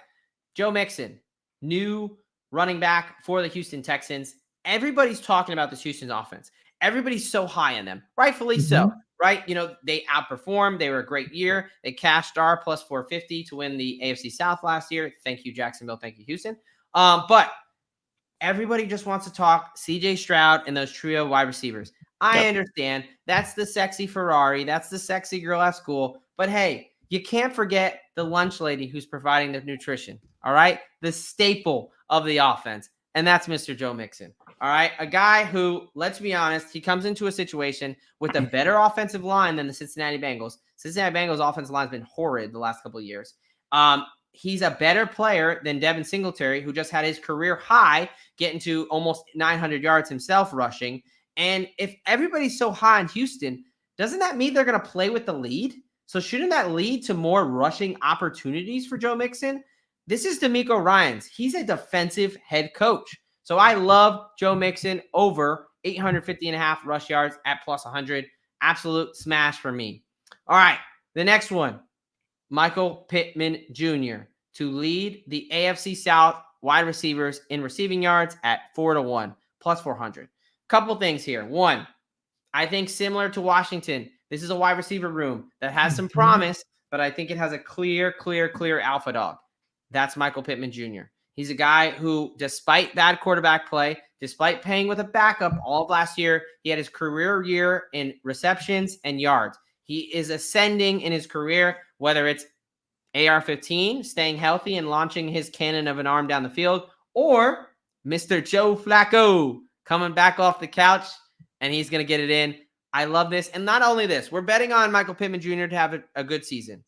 Speaker 1: Joe Mixon, new running back for the Houston Texans. Everybody's talking about this Houston offense. Everybody's so high on them, rightfully so, right? They outperformed. They were a great year. They cashed our plus 450 to win the AFC South last year. Thank you, Jacksonville. Thank you, Houston. But everybody just wants to talk CJ Stroud and those trio wide receivers. I understand. That's the sexy Ferrari. That's the sexy girl at school. But hey, you can't forget the lunch lady who's providing the nutrition. All right. The staple of the offense. And that's Mr. Joe Mixon. All right. A guy who, let's be honest, he comes into a situation with a better offensive line than the Cincinnati Bengals. Cincinnati Bengals offensive line has been horrid the last couple of years. He's a better player than Devin Singletary, who just had his career high, getting to almost 900 yards himself rushing. And if everybody's so high in Houston, doesn't that mean they're going to play with the lead? So shouldn't that lead to more rushing opportunities for Joe Mixon? This is DeMeco Ryans. He's a defensive head coach. So I love Joe Mixon over 850.5 rush yards at plus 100. Absolute smash for me. All right, the next one, Michael Pittman Jr. to lead the AFC South wide receivers in receiving yards at 4-1, plus 400. Couple things here. One, I think similar to Washington, this is a wide receiver room that has some promise, but I think it has a clear alpha dog. That's Michael Pittman Jr. He's a guy who, despite bad quarterback play, despite playing with a backup all of last year, he had his career year in receptions and yards. He is ascending in his career, whether it's AR-15, staying healthy and launching his cannon of an arm down the field, or Mr. Joe Flacco coming back off the couch, and he's going to get it in. I love this. And not only this, we're betting on Michael Pittman Jr. to have a good season,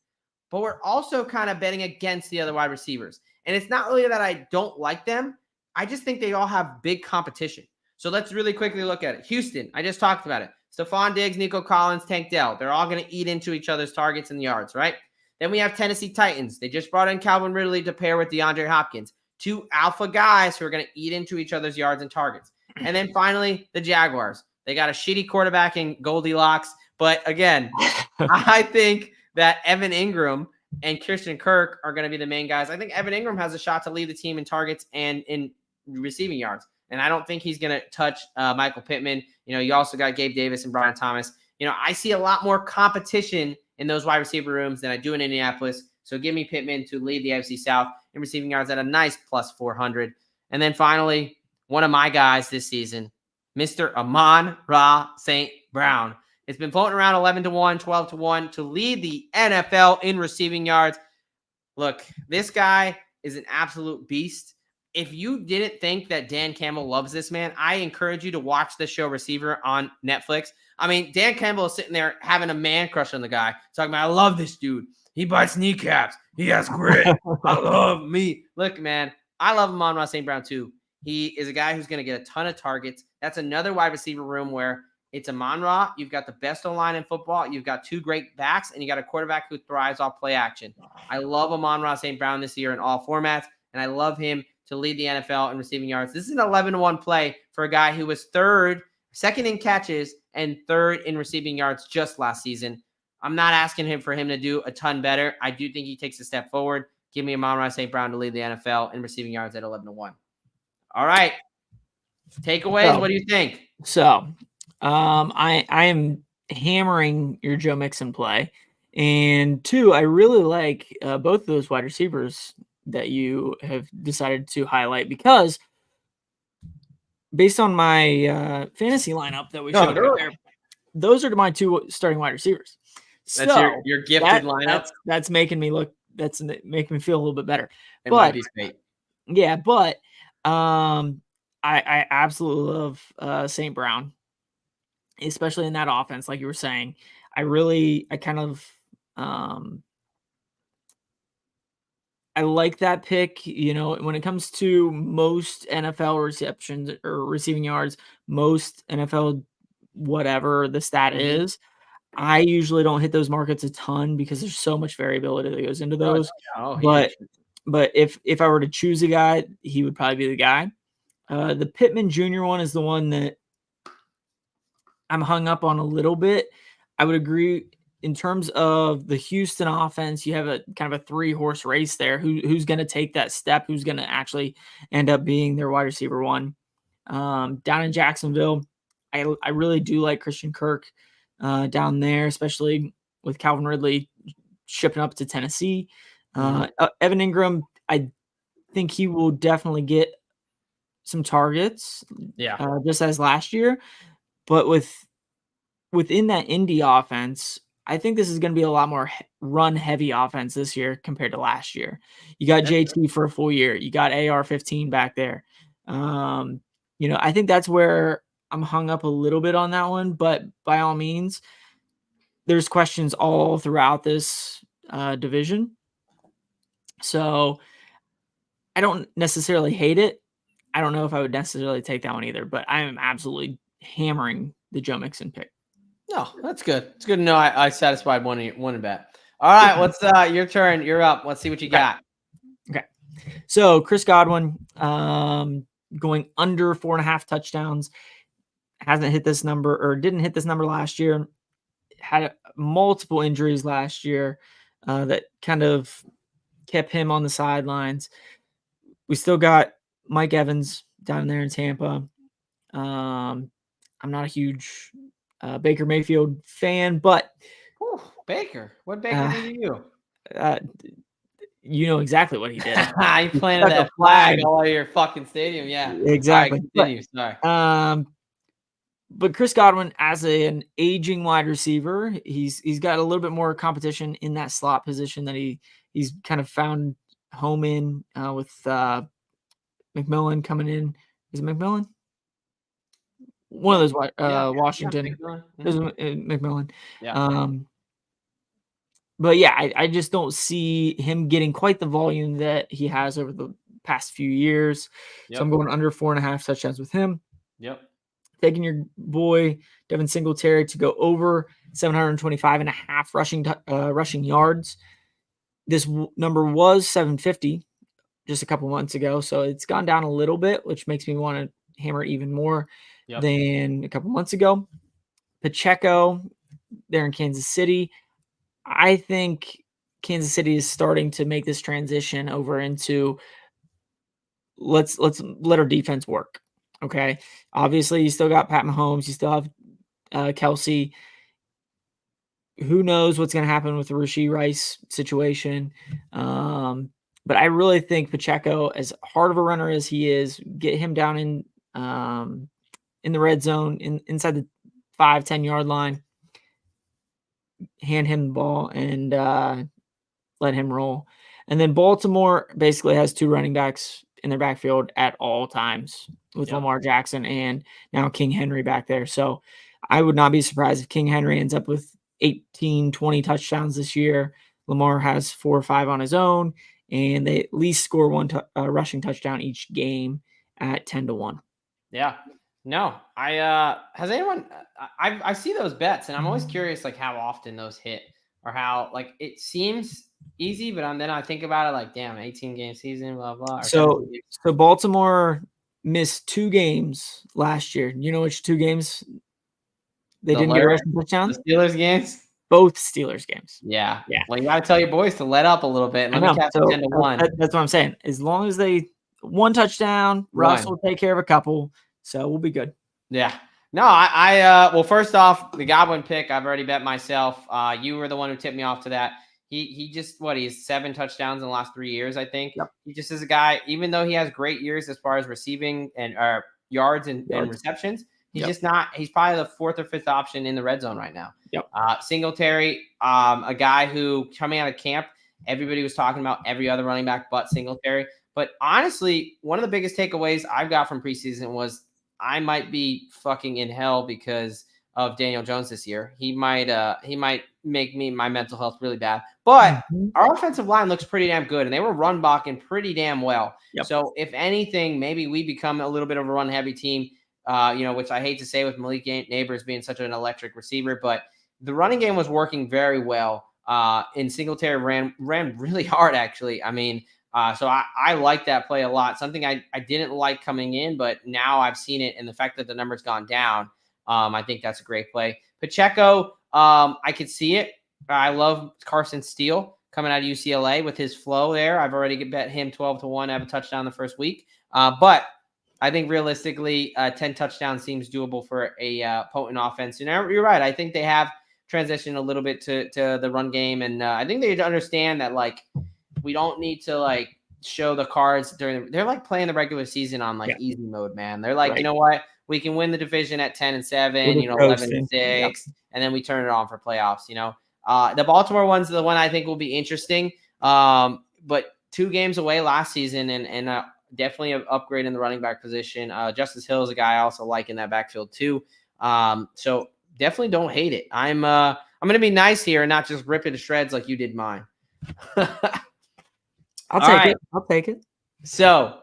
Speaker 1: but we're also kind of betting against the other wide receivers. And it's not really that I don't like them. I just think they all have big competition. So let's really quickly look at it. Houston, I just talked about it. Stephon Diggs, Nico Collins, Tank Dell. They're all going to eat into each other's targets and yards, right? Then we have Tennessee Titans. They just brought in Calvin Ridley to pair with DeAndre Hopkins. 2 alpha guys who are going to eat into each other's yards and targets. And then finally, the Jaguars. They got a shitty quarterback in Goldilocks. But again, I think that Evan Ingram and Christian Kirk are going to be the main guys. I think Evan Ingram has a shot to lead the team in targets and in receiving yards. And I don't think he's going to touch Michael Pittman. You also got Gabe Davis and Brian Thomas. I see a lot more competition in those wide receiver rooms than I do in Indianapolis. So give me Pittman to lead the AFC South in receiving yards at a nice plus 400. And then finally, one of my guys this season, Mr. Amon-Ra St. Brown. It's been floating around 11-1, 12-1 to lead the NFL in receiving yards. Look, this guy is an absolute beast. If you didn't think that Dan Campbell loves this man, I encourage you to watch the show Receiver on Netflix. I mean, Dan Campbell is sitting there having a man crush on the guy, talking about, I love this dude. He bites kneecaps. He has grit. I love me. Look, man, I love Amon-Ra St. Brown too. He is a guy who's going to get a ton of targets. That's another wide receiver room where It's Amon-Ra. You've got the best O-line in football. You've got 2 great backs, and you got a quarterback who thrives off play action. I love Amon-Ra St. Brown this year in all formats, and I love him to lead the NFL in receiving yards. This is an 11-1 play for a guy who was second in catches, and 3rd in receiving yards just last season. I'm not asking him for him to do a ton better. I do think he takes a step forward. Give me Amon-Ra St. Brown to lead the NFL in receiving yards at 11-1. All right. Takeaways, what do you think?
Speaker 2: So, I am hammering your Joe Mixon play. And 2, I really like both of those wide receivers that you have decided to highlight, because based on my fantasy lineup that we showed earlier, those are my 2 starting wide receivers.
Speaker 1: That's
Speaker 2: so
Speaker 1: your gifted lineup.
Speaker 2: That's making me look. That's making me feel a little bit better.
Speaker 1: Might be sweet.
Speaker 2: Yeah, but I absolutely love St. Brown, especially in that offense, like you were saying. I like that pick. You know, when it comes to most NFL receptions or receiving yards, most NFL whatever the stat is, I usually don't hit those markets a ton because there's so much variability that goes into those. But if I were to choose a guy, he would probably be the guy. The Pittman Jr. one is the one that I'm hung up on a little bit. I would agree in terms of the Houston offense. You have a kind of a 3-horse race there. Who's going to take that step? Who's going to actually end up being their wide receiver 1? Down in Jacksonville, I really do like Christian Kirk down there, especially with Calvin Ridley shipping up to Tennessee. Evan Ingram, I think he will definitely get some targets, just as last year. But within that Indy offense, I think this is going to be a lot more run-heavy offense this year compared to last year. You got JT for a full year. You got AR-15 back there. I think that's where I'm hung up a little bit on that one. But by all means, there's questions all throughout this division. So I don't necessarily hate it. I don't know if I would necessarily take that one either, but I am absolutely hammering the Joe Mixon pick.
Speaker 1: No, that's good. It's good to know I satisfied one bet. All right, what's your turn? You're up. Let's see what you got.
Speaker 2: Okay. So Chris Godwin, going under 4.5 touchdowns, hasn't hit this number, or didn't hit this number last year. Had multiple injuries last year that kind of kept him on the sidelines. We still got Mike Evans down there in Tampa. I'm not a huge Baker Mayfield fan, but
Speaker 1: Baker, what Baker did you?
Speaker 2: You know exactly what he did.
Speaker 1: He planted that flag all over your fucking stadium. Yeah,
Speaker 2: exactly.
Speaker 1: Right, sorry.
Speaker 2: But Chris Godwin, as an aging wide receiver, he's got a little bit more competition in that slot position that he's kind of found home in with McMillan coming in. Is it McMillan? One of those Washington. McMillan.
Speaker 1: Yeah.
Speaker 2: But yeah, I just don't see him getting quite the volume that he has over the past few years. So I'm going under 4.5 touchdowns with him.
Speaker 1: Yep.
Speaker 2: Taking your boy Devin Singletary to go over 725.5 rushing yards. This number was 750 just a couple months ago, so it's gone down a little bit, which makes me want to hammer even more than a couple months ago. Pacheco, there in Kansas City. I think Kansas City is starting to make this transition over into let's let our defense work. Okay. Obviously, you still got Pat Mahomes. You still have Kelsey. Who knows what's going to happen with the Rashee Rice situation? But I really think Pacheco, as hard of a runner as he is, get him down in the red zone, inside the 5-10 yard line, hand him the ball, and let him roll. And then Baltimore basically has 2 running backs in their backfield at all times with Lamar Jackson and now King Henry back there. So I would not be surprised if King Henry ends up with 18, 20 touchdowns this year. Lamar has 4 or 5 on his own, and they at least score one rushing touchdown each game at 10-1.
Speaker 1: Yeah. No, has anyone? I see those bets, and I'm always curious, like how often those hit, or how like it seems easy, but then I think about it like, damn, 18 game season, blah blah, or
Speaker 2: So
Speaker 1: 17 games.
Speaker 2: so Baltimore missed 2 games last year. You know which 2 games they
Speaker 1: The
Speaker 2: didn't get
Speaker 1: Larry,
Speaker 2: rushing
Speaker 1: the
Speaker 2: touchdowns?
Speaker 1: Steelers games.
Speaker 2: Both Steelers games.
Speaker 1: Yeah.
Speaker 2: Yeah,
Speaker 1: Well, you got to tell your boys to let up a little bit and
Speaker 2: I
Speaker 1: let me
Speaker 2: know.
Speaker 1: catch a
Speaker 2: So
Speaker 1: 10 to 1.
Speaker 2: that's what I'm saying. As long as they 1 touchdown, Russ
Speaker 1: One.
Speaker 2: will take care of a couple, so we'll be good.
Speaker 1: Yeah. No, well, first off, the Godwin pick, I've already bet myself. You were the one who tipped me off to that. He just, he's 7 touchdowns in the last 3 years, I think.
Speaker 2: Yep.
Speaker 1: He just is a guy, even though he has great years as far as receiving and yards and
Speaker 2: Yards.
Speaker 1: receptions, he's
Speaker 2: Yep.
Speaker 1: just not, he's probably the 4th or 5th option in the red zone right now.
Speaker 2: Yep.
Speaker 1: Singletary, a guy who coming out of camp, everybody was talking about every other running back but Singletary. But honestly, one of the biggest takeaways I've got from preseason was I might be fucking in hell because of Daniel Jones this year. He might make my mental health really bad. But our offensive line looks pretty damn good, and they were run blocking pretty damn well.
Speaker 2: Yep.
Speaker 1: So if anything, maybe we become a little bit of a run heavy team. Which I hate to say with Malik Neighbors being such an electric receiver, but the running game was working very well. And Singletary ran really hard, actually. I mean, so I like that play a lot. Something I didn't like coming in, but now I've seen it, and the fact that the number's gone down, I think that's a great play. Pacheco, I could see it. I love Carson Steele coming out of UCLA with his flow there. I've already bet him 12 to 1 to have a touchdown the first week. But I think realistically, 10 touchdowns seems doable for a potent offense. And you're right. I think they have transitioned a little bit to the run game, and I think they understand that like we don't need to like show the cards they're like playing the regular season on like easy mode, man. They're like, you know what? We can win the division at 10-7, 11-6, and then we turn it on for playoffs, The Baltimore one's the one I think will be interesting. But 2 games away last season and definitely an upgrade in the running back position. Justice Hill is a guy I also like in that backfield too. So definitely don't hate it. I'm going to be nice here and not just rip it to shreds like you did mine.
Speaker 2: I'll take it.
Speaker 1: So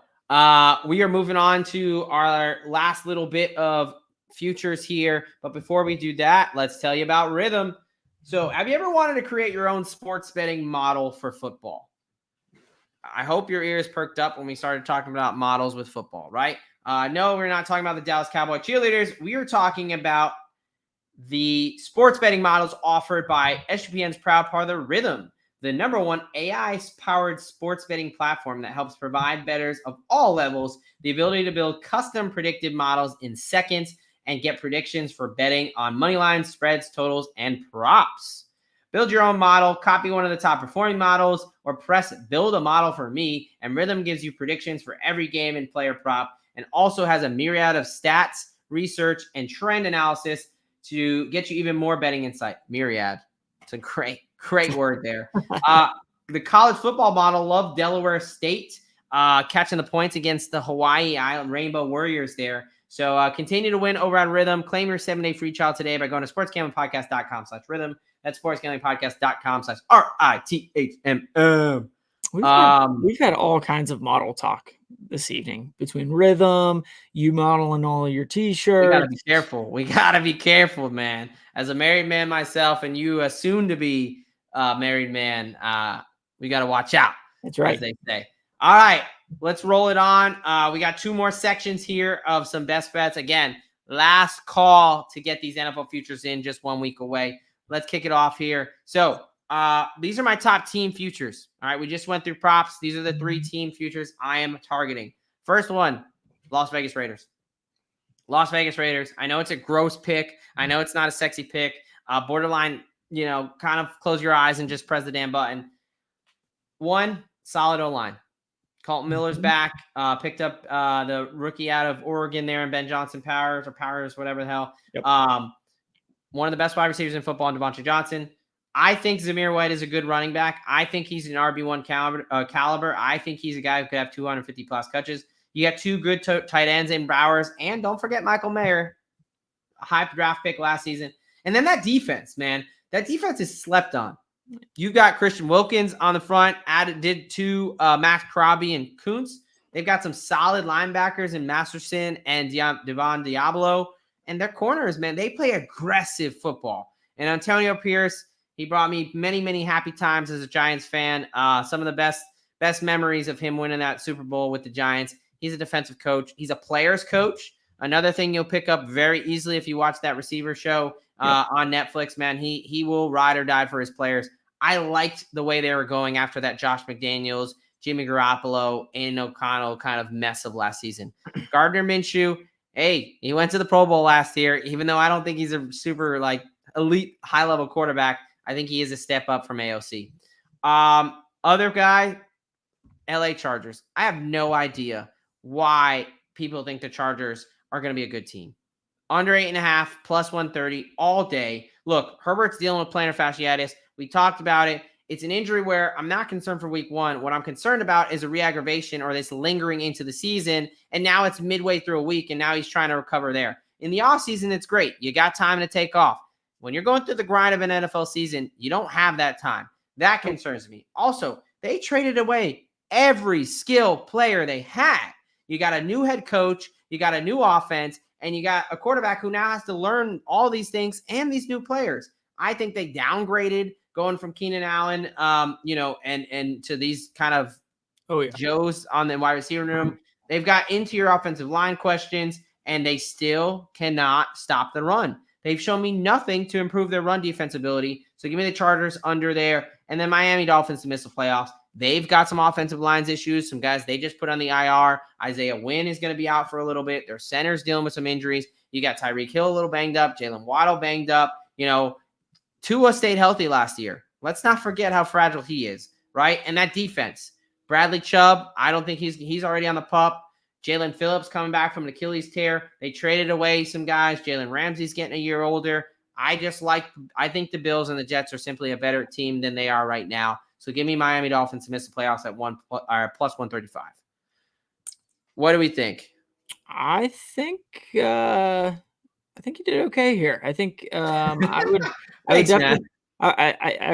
Speaker 1: we are moving on to our last little bit of futures here. But before we do that, let's tell you about Rhythm. So have you ever wanted to create your own sports betting model for football? I hope your ears perked up when we started talking about models with football, right? No, we're not talking about the Dallas Cowboy cheerleaders. We are talking about the sports betting models offered by SGPN's proud partner, Rhythm, the #1 AI-powered sports betting platform that helps provide bettors of all levels the ability to build custom predictive models in seconds and get predictions for betting on money lines, spreads, totals, and props. Build your own model, copy one of the top performing models, or press build a model for me, and Rhythm gives you predictions for every game and player prop, and also has a myriad of stats, research, and trend analysis to get you even more betting insight. Myriad. It's a great word there. The college football model loved Delaware State catching the points against the Hawaii Island Rainbow Warriors there. So continue to win over on Rhythm. Claim your 7-day free trial today by going to sportsgamblingpodcast.com/rhythm. That's sportsgamblingpodcast.com/RITHMM.
Speaker 2: We've had all kinds of model talk this evening between Rhythm, you modeling all of your t-shirts.
Speaker 1: We gotta be careful, man. As a married man myself, and you a soon-to-be married man, we gotta watch out.
Speaker 2: That's right,
Speaker 1: as they say. All right, let's roll it on. We got 2 more sections here of some best bets. Again, last call to get these NFL futures in, just 1 week away. Let's kick it off here. So these are my top team futures. All right, we just went through props. These are the 3 team futures I am targeting. First one, Las Vegas Raiders. Las Vegas Raiders. I know it's a gross pick. I know it's not a sexy pick. Borderline, kind of close your eyes and just press the damn button. 1, solid O-line. Colton Miller's back. Picked up the rookie out of Oregon there, and Ben Johnson Powers, whatever the hell.
Speaker 2: Yep.
Speaker 1: One of the best wide receivers in football, Devontae Johnson. I think Zamir White is a good running back. I think he's an RB1 caliber. I think he's a guy who could have 250-plus catches. You got 2 good tight ends in Bowers, and don't forget Michael Mayer, a high draft pick last season. And then that defense, man. That defense is slept on. You got Christian Wilkins on the front. Did 2 Max Crosby and Kuntz. They've got some solid linebackers in Masterson and Devon Diablo. And their corners, man, they play aggressive football. And Antonio Pierce, he brought me many, many happy times as a Giants fan. Some of the best memories of him winning that Super Bowl with the Giants. He's a defensive coach. He's a player's coach. Another thing you'll pick up very easily if you watch that receiver show on Netflix, man. He will ride or die for his players. I liked the way they were going after that Josh McDaniels, Jimmy Garoppolo, and O'Connell kind of mess of last season. Gardner Minshew, hey, he went to the Pro Bowl last year. Even though I don't think he's a super like elite high-level quarterback, I think he is a step up from AOC. Other guy, LA Chargers. I have no idea why people think the Chargers are going to be a good team. Under 8.5, plus 130 all day. Look, Herbert's dealing with plantar fasciitis. We talked about it. It's an injury where I'm not concerned for week 1. What I'm concerned about is a re-aggravation or this lingering into the season. And now it's midway through a week, and now he's trying to recover there. In the offseason, it's great. You got time to take off. When you're going through the grind of an NFL season, you don't have that time. That concerns me. Also, they traded away every skill player they had. You got a new head coach. You got a new offense. And you got a quarterback who now has to learn all these things and these new players. I think they downgraded going from Keenan Allen, and to these kind of Joes on the wide receiver room. They've got interior offensive line questions, and they still cannot stop the run. They've shown me nothing to improve their run defense ability. So give me the Chargers under there. And then Miami Dolphins to miss the playoffs. They've got some offensive lines issues. Some guys they just put on the IR. Isaiah Wynn is going to be out for a little bit. Their center's dealing with some injuries. You got Tyreek Hill a little banged up. Jalen Waddle banged up. Tua stayed healthy last year. Let's not forget how fragile he is, right? And that defense. Bradley Chubb, I don't think he's already on the pup. Jalen Phillips coming back from an Achilles tear. They traded away some guys. Jalen Ramsey's getting a year older. I think the Bills and the Jets are simply a better team than they are right now. So give me Miami Dolphins to miss the playoffs at plus 135. What do we think?
Speaker 2: I think you did okay here. I think I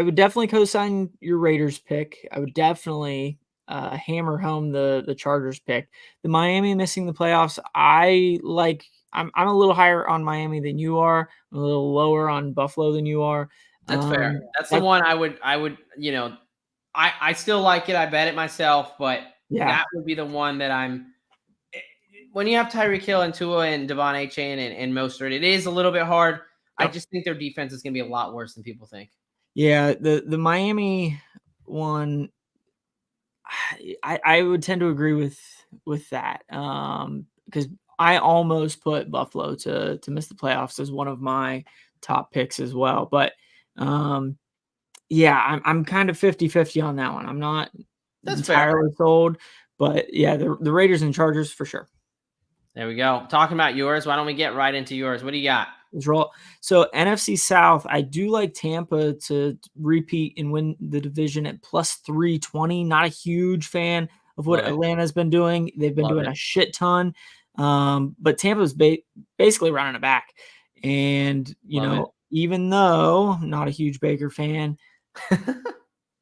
Speaker 2: would definitely co-sign your Raiders pick. I would definitely hammer home the Chargers pick. The Miami missing the playoffs. I'm a little higher on Miami than you are. I'm a little lower on Buffalo than you are.
Speaker 1: That's fair. That's the one I would. I still like it. I bet it myself, but that would be the one that I'm. When you have Tyreek Hill and Tua and Devon Achane and Mostert, it is a little bit hard. I just think their defense is going to be a lot worse than people think.
Speaker 2: Yeah, the Miami one, I would tend to agree with that because I almost put Buffalo to miss the playoffs as one of my top picks as well. But I'm kind of 50-50 on that one. I'm not entirely sold, but yeah, the Raiders and Chargers for sure.
Speaker 1: There we go. Talking about yours, why don't we get right into yours? What do you got?
Speaker 2: Let's roll. So NFC South, I do like Tampa to repeat and win the division at plus 320. Not a huge fan of what Atlanta's been doing. They've been doing a shit ton. But Tampa's basically running it back. And, even though I'm not a huge Baker fan,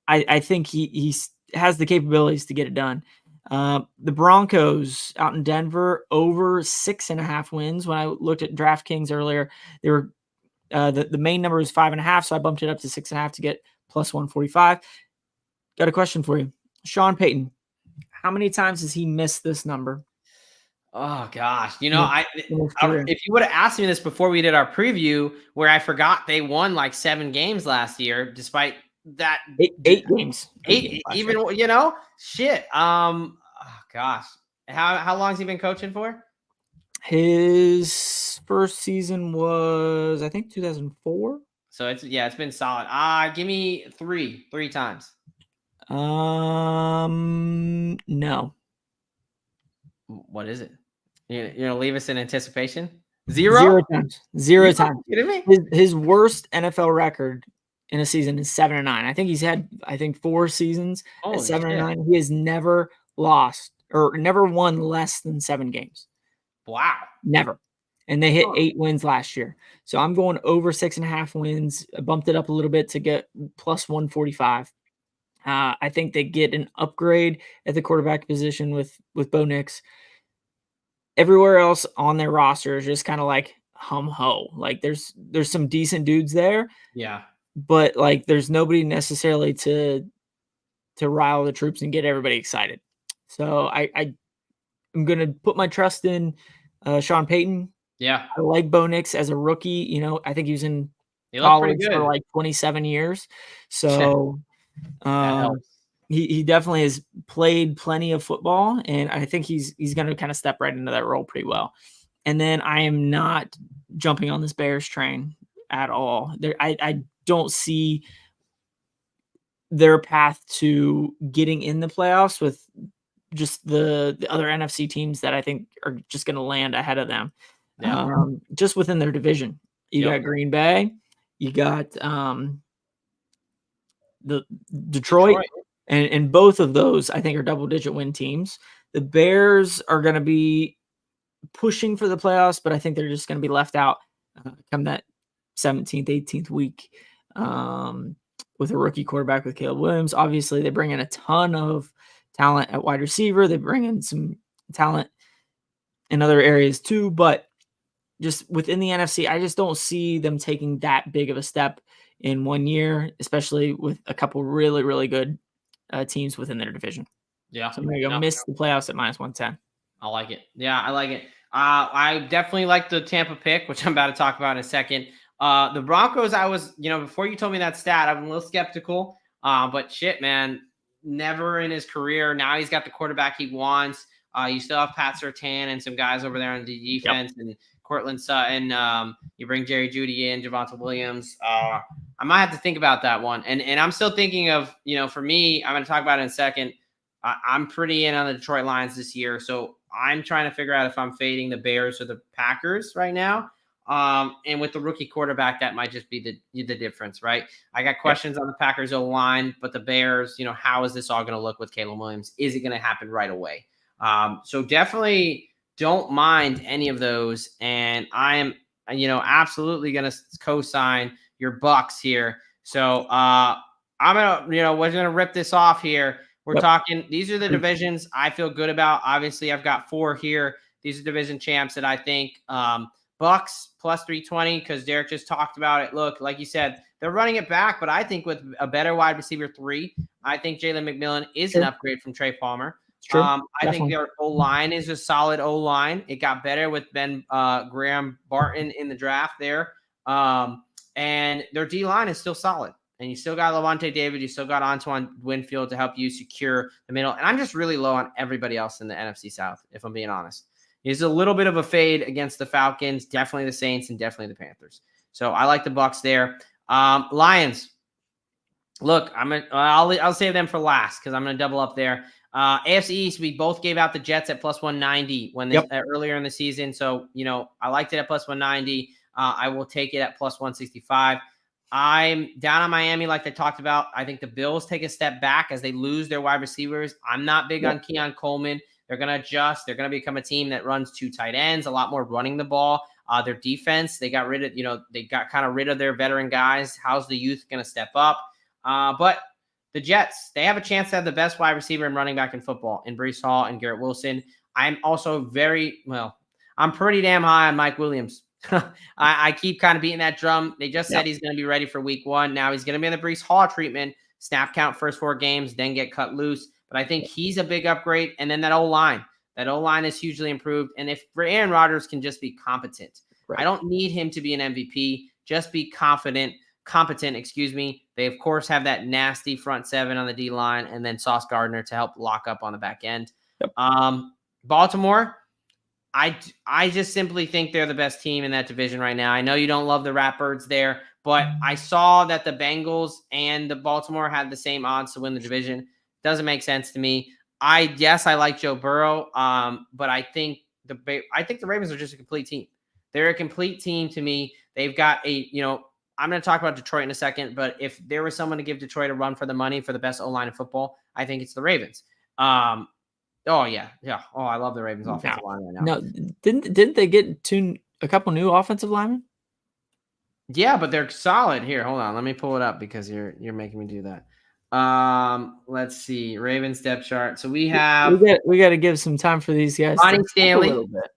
Speaker 2: I think he has the capabilities to get it done. The Broncos out in Denver over 6.5 wins. When I looked at DraftKings earlier, they were the main number is 5.5, so I bumped it up to 6.5 to get plus 145. Got a question for you, Sean Payton. How many times has he missed this number?
Speaker 1: Oh gosh, if you would have asked me this before we did our preview, where I forgot they won like 7 games last year, despite that
Speaker 2: eight games.
Speaker 1: Shit. Oh gosh. How long has he been coaching for?
Speaker 2: His first season was, I think, 2004.
Speaker 1: So it's been solid. Give me three times.
Speaker 2: No.
Speaker 1: What is it? You're gonna leave us in anticipation? Zero
Speaker 2: times. Are you kidding me? His worst NFL record in a season is 7-9. I think he's had 4 seasons at 7-9. He has never lost or never won less than 7 games.
Speaker 1: Wow.
Speaker 2: Never. And they hit 8 wins last year. So I'm going over 6.5 wins. I bumped it up a little bit to get plus 145. I think they get an upgrade at the quarterback position with Bo Nix. Everywhere else on their roster is just kind of like hum ho. Like there's some decent dudes there,
Speaker 1: Yeah.
Speaker 2: but like there's nobody necessarily to rile the troops and get everybody excited. So I am gonna put my trust in Sean Payton.
Speaker 1: Yeah.
Speaker 2: I like Bo Nix as a rookie. I think he was in
Speaker 1: They look pretty
Speaker 2: college for
Speaker 1: good.
Speaker 2: like 27 years. So
Speaker 1: That
Speaker 2: um,
Speaker 1: helps.
Speaker 2: he definitely has played plenty of football, and I think he's gonna kind of step right into that role pretty well. And then I am not jumping on this Bears train at all. I don't see their path to getting in the playoffs with just the other NFC teams that I think are just going to land ahead of them.
Speaker 1: Yeah.
Speaker 2: Just within their division, you got
Speaker 1: Yep.
Speaker 2: Green Bay, you got the Detroit,
Speaker 1: Detroit.
Speaker 2: and both of those I think are double-digit win teams. The Bears are going to be pushing for the playoffs, but I think they're just going to be left out come that 17th, 18th week with a rookie quarterback with Caleb Williams. Obviously, they bring in a ton of talent at wide receiver. They bring in some talent in other areas too, but just within the NFC, I just don't see them taking that big of a step in 1 year, especially with a couple really, really good teams within their division.
Speaker 1: Yeah.
Speaker 2: So I'm going to go
Speaker 1: No,
Speaker 2: miss the playoffs at -110.
Speaker 1: I like it. Yeah, I like it. I definitely like the Tampa pick, which I'm about to talk about in a second. The Broncos, I was, before you told me that stat, I'm a little skeptical. But shit, man, never in his career. Now he's got the quarterback he wants. You still have Pat Surtain and some guys over there on the defense, and Cortland Sutton. You bring Jerry Jeudy in, Javonte Williams. I might have to think about that one. And I'm still thinking of, for me, I'm going to talk about it in a second. I'm pretty in on the Detroit Lions this year, so I'm trying to figure out if I'm fading the Bears or the Packers right now. And with the rookie quarterback, that might just be the difference, right? I got questions on the Packers O line, but the Bears, how is this all going to look with Caleb Williams? Is it going to happen right away? So definitely don't mind any of those, and I am, absolutely going to co-sign your Bucks here. So I'm gonna, we're gonna rip this off here. We're talking, these are the divisions I feel good about. Obviously, I've got 4 here. These are division champs that I think Bucks plus 320, because Derek just talked about it. Look, like you said, they're running it back, but I think with a better wide receiver 3, I think Jalen McMillan is an upgrade from Trey Palmer.
Speaker 2: It's true.
Speaker 1: I think their O-line is a solid O-line. It got better with Ben Graham Barton in the draft there. And their D-line is still solid. And you still got Levante David. You still got Antoine Winfield to help you secure the middle. And I'm just really low on everybody else in the NFC South, if I'm being honest. He's a little bit of a fade against the Falcons, definitely the Saints, and definitely the Panthers. So I like the Bucks there. Lions. Look, I'll save them for last because I'm going to double up there. AFC East, we both gave out the Jets at plus 190 earlier in the season. So, I liked it at plus 190. I will take it at plus 165. I'm down on Miami, like I talked about. I think the Bills take a step back as they lose their wide receivers. I'm not big on Keon Coleman. They're going to adjust. They're going to become a team that runs 2 tight ends, a lot more running the ball. Their defense, they got rid of, they got kind of rid of their veteran guys. How's the youth going to step up? But the Jets, they have a chance to have the best wide receiver and running back in football in Breece Hall and Garrett Wilson. I'm also I'm pretty damn high on Mike Williams. I keep kind of beating that drum. They just said he's going to be ready for week 1. Now he's going to be in the Breece Hall treatment, snap count first 4 games, then get cut loose. But I think he's a big upgrade. And then that O-line is hugely improved. And if Aaron Rodgers can just be competent, I don't need him to be an MVP. Just be competent. They, of course, have that nasty front 7 on the D-line and then Sauce Gardner to help lock up on the back end. Baltimore, I just simply think they're the best team in that division right now. I know you don't love the Ratbirds there, but I saw that the Bengals and the Baltimore had the same odds to win the division. Doesn't make sense to me. I like Joe Burrow, but I think the Ravens are just a complete team. They're a complete team to me. They've got I'm going to talk about Detroit in a second, but if there was someone to give Detroit a run for the money for the best O-line in football, I think it's the Ravens. Oh yeah. Oh, I love the Ravens offensive line right now.
Speaker 2: No, didn't they get a couple new offensive linemen?
Speaker 1: Yeah, but they're solid. Here, hold on. Let me pull it up because you're making me do that. Let's see. Ravens depth chart. So we have
Speaker 2: we got to give some time for these guys
Speaker 1: Ronnie
Speaker 2: to
Speaker 1: Stanley.
Speaker 2: a little bit.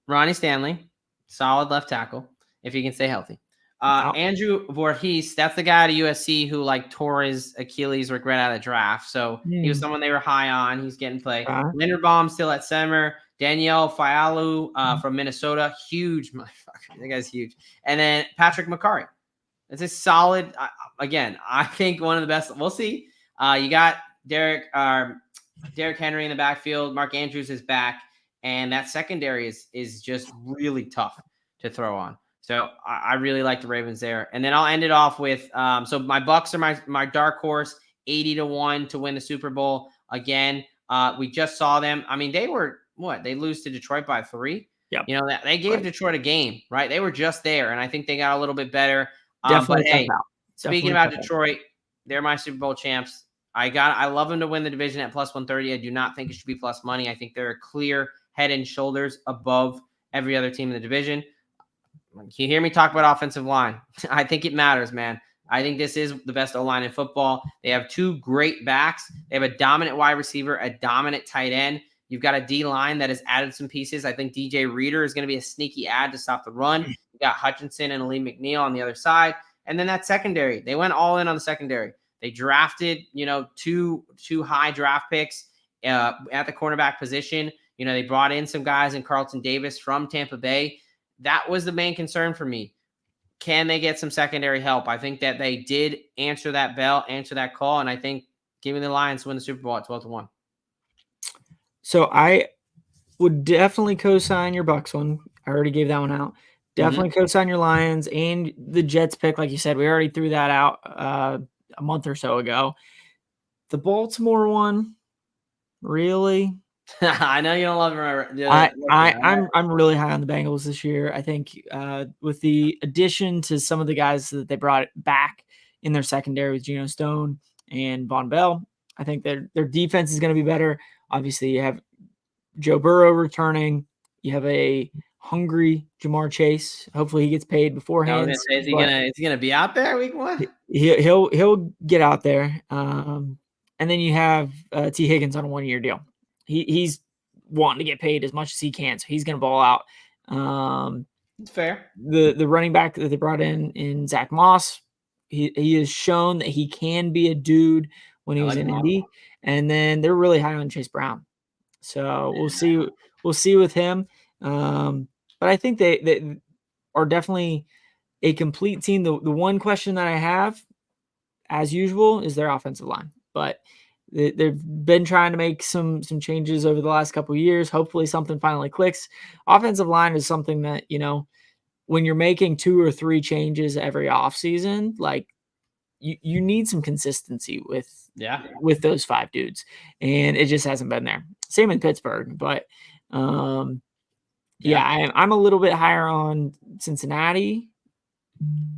Speaker 1: Ronnie Stanley, solid left tackle if he can stay healthy. Andrew Voorhees, that's the guy at USC who like tore his Achilles right out of the draft. So he was someone they were high on. He's getting play. Linderbaum still at center. Danielle Fialu from Minnesota, huge motherfucker. That guy's huge. And then Patrick McCarry. It's a solid. Again, I think one of the best. We'll see. You got Derrick Henry in the backfield. Mark Andrews is back, and that secondary is just really tough to throw on. So I really like the Ravens there. And then I'll end it off with so my Bucks are my dark horse, 80-1 to win the Super Bowl again. We just saw them. I mean, they were what? They lose to Detroit by 3.
Speaker 2: Yep.
Speaker 1: You know, they gave Detroit a game, right? They were just there, and I think they got a little bit better.
Speaker 2: Definitely.
Speaker 1: But hey, speaking about Detroit, they're my Super Bowl champs. I love them to win the division at plus 130. I do not think it should be plus money. I think they're a clear head and shoulders above every other team in the division. You hear me talk about offensive line. I think it matters, man. I think this is the best O-line in football. They have 2 great backs. They have a dominant wide receiver, a dominant tight end. You've got a D-line that has added some pieces. I think DJ Reader is going to be a sneaky add to stop the run. You got Hutchinson and Ali McNeil on the other side. And then that secondary. They went all in on the secondary. They drafted, two high draft picks at the cornerback position. They brought in some guys in Carlton Davis from Tampa Bay. That was the main concern for me. Can they get some secondary help? I think that they did answer that bell, answer that call, and I think giving the Lions to win the Super Bowl at 12-1.
Speaker 2: So I would definitely co-sign your Bucks one. I already gave that one out. Definitely co-sign your Lions and the Jets pick. Like you said, we already threw that out a month or so ago. The Baltimore one, really?
Speaker 1: I know you don't love it.
Speaker 2: I'm really high on the Bengals this year. I think with the addition to some of the guys that they brought back in their secondary with Geno Stone and Von Bell, I think their defense is going to be better. Obviously, you have Joe Burrow returning. You have a hungry Jamar Chase. Hopefully, he gets paid beforehand.
Speaker 1: Is he gonna be out there week 1?
Speaker 2: He'll get out there. And then you have T. Higgins on a 1-year deal. He's wanting to get paid as much as he can, so he's going to ball out.
Speaker 1: It's fair.
Speaker 2: The running back that they brought in Zach Moss, he has shown that he can be a dude when he was in Indy. And then they're really high on Chase Brown, so we'll see. We'll see with him. But I think they are definitely a complete team. The one question that I have, as usual, is their offensive line, but they've been trying to make some changes over the last couple of years. Hopefully something finally clicks. Offensive line is something that, when you're making 2 or 3 changes every offseason, like you need some consistency with those 5 dudes. And it just hasn't been there. Same in Pittsburgh, but I'm a little bit higher on Cincinnati.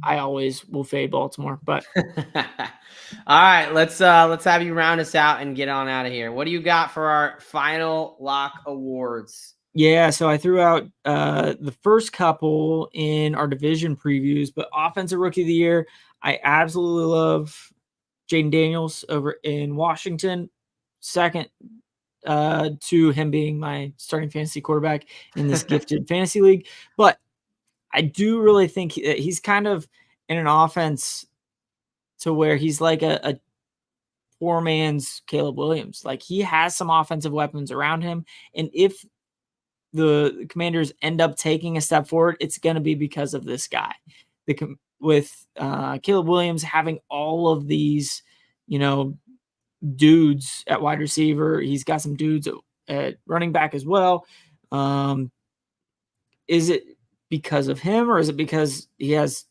Speaker 2: I always will fade Baltimore, but
Speaker 1: all right, let's have you round us out and get on out of here. What do you got for our final lock awards?
Speaker 2: Yeah, so I threw out the first couple in our division previews, but offensive rookie of the year, I absolutely love Jaden Daniels over in Washington. Second to him being my starting fantasy quarterback in this gifted fantasy league, but I do really think he's kind of in an offense to where he's like a poor man's Caleb Williams. Like, he has some offensive weapons around him. And if the Commanders end up taking a step forward, it's going to be because of this guy. With Caleb Williams having all of these, dudes at wide receiver, he's got some dudes at running back as well. Is it because of him, or is it because he has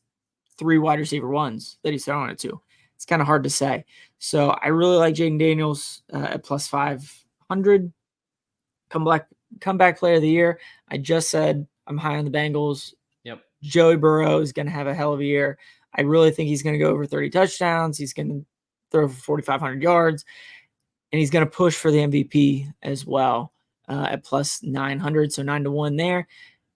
Speaker 2: 3 wide receiver ones that he's throwing it to? It's kind of hard to say. So I really like Jaden Daniels at plus 500. Comeback player of the year. I just said I'm high on the Bengals.
Speaker 1: Yep.
Speaker 2: Joey Burrow is going to have a hell of a year. I really think he's going to go over 30 touchdowns. He's going to throw for 4,500 yards, and he's going to push for the MVP as well at plus 900. So 9-1 there.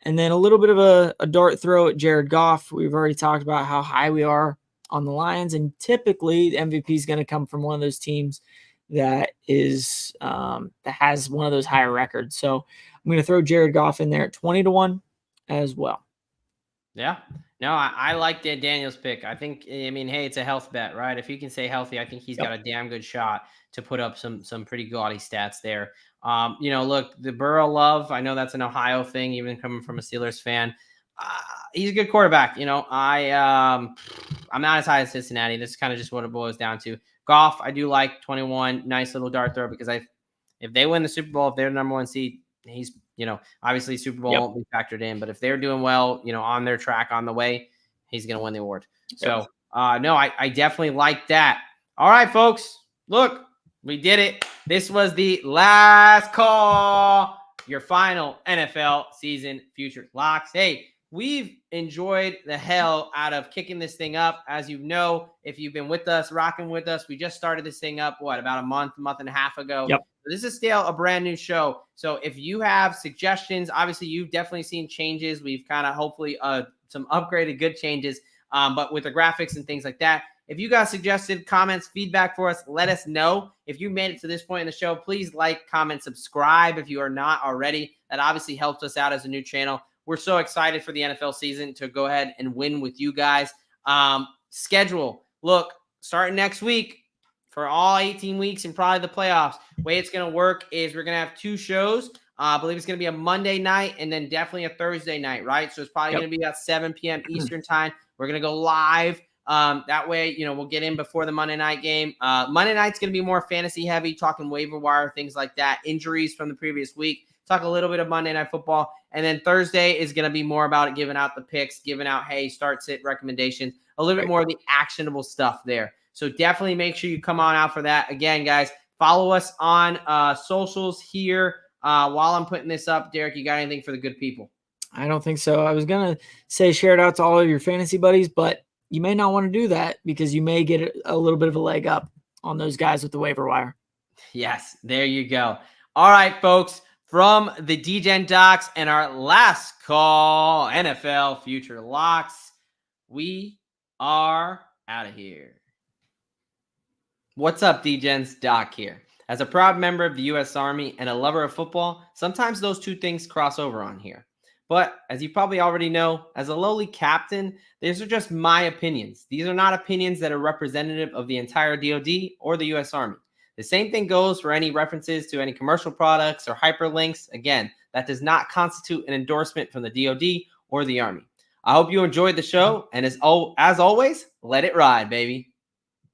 Speaker 2: And then a little bit of a dart throw at Jared Goff. We've already talked about how high we are on the Lions, and typically the MVP is going to come from one of those teams that is that has one of those higher records. So I'm going to throw Jared Goff in there at 20-1 as well.
Speaker 1: Yeah. No, I like Daniel's pick. I think, I mean, hey, it's a health bet, right? If he can stay healthy, I think he's got a damn good shot to put up some pretty gaudy stats there. Look, the Burrow love, I know that's an Ohio thing, even coming from a Steelers fan. He's a good quarterback. I'm not as high as Cincinnati. This is kind of just what it boils down to. Goff, I do like 21. Nice little dart throw, because if they win the Super Bowl, if they're the number one seed, he's, obviously Super Bowl won't be factored in, but if they're doing well, on their track on the way, he's going to win the award. So, no, I definitely like that. All right, folks, look, we did it. This was the last call, your final NFL season future locks. Hey, we've enjoyed the hell out of kicking this thing up. As you know, if you've been with us, rocking with us, we just started this thing up, about a month and a half ago.
Speaker 2: Yep.
Speaker 1: This is still a brand new show. So if you have suggestions, obviously you've definitely seen changes. We've kind of hopefully some upgraded good changes, but with the graphics and things like that. If you got suggested comments, feedback for us, let us know. If you made it to this point in the show, please like, comment, subscribe if you are not already. That obviously helps us out as a new channel. We're so excited for the NFL season to go ahead and win with you guys. Schedule. Look, starting next week, for all 18 weeks and probably the playoffs, the way it's going to work is we're going to have 2 shows. I believe it's going to be a Monday night and then definitely a Thursday night, right? So it's probably going to be at 7 p.m. Eastern time. We're going to go live. That way, we'll get in before the Monday night game. Monday night's going to be more fantasy heavy, talking waiver wire, things like that, injuries from the previous week. Talk a little bit of Monday Night Football. And then Thursday is going to be more about it, giving out the picks, giving out, hey, start, sit recommendations, a little bit more of the actionable stuff there. So definitely make sure you come on out for that. Again, guys, follow us on socials here. While I'm putting this up, Derek, you got anything for the good people?
Speaker 2: I don't think so. I was going to say share it out to all of your fantasy buddies, but you may not want to do that because you may get a little bit of a leg up on those guys with the waiver wire.
Speaker 1: Yes, there you go. All right, folks, from the Degen Docs and our last call, NFL Future Locks, we are out of here. What's up, Degen's Doc here. As a proud member of the U.S. Army and a lover of football, sometimes those two things cross over on here. But as you probably already know, as a lowly captain, these are just my opinions. These are not opinions that are representative of the entire DoD or the U.S. Army. The same thing goes for any references to any commercial products or hyperlinks. Again, that does not constitute an endorsement from the DoD or the Army. I hope you enjoyed the show, and as always, let it ride, baby.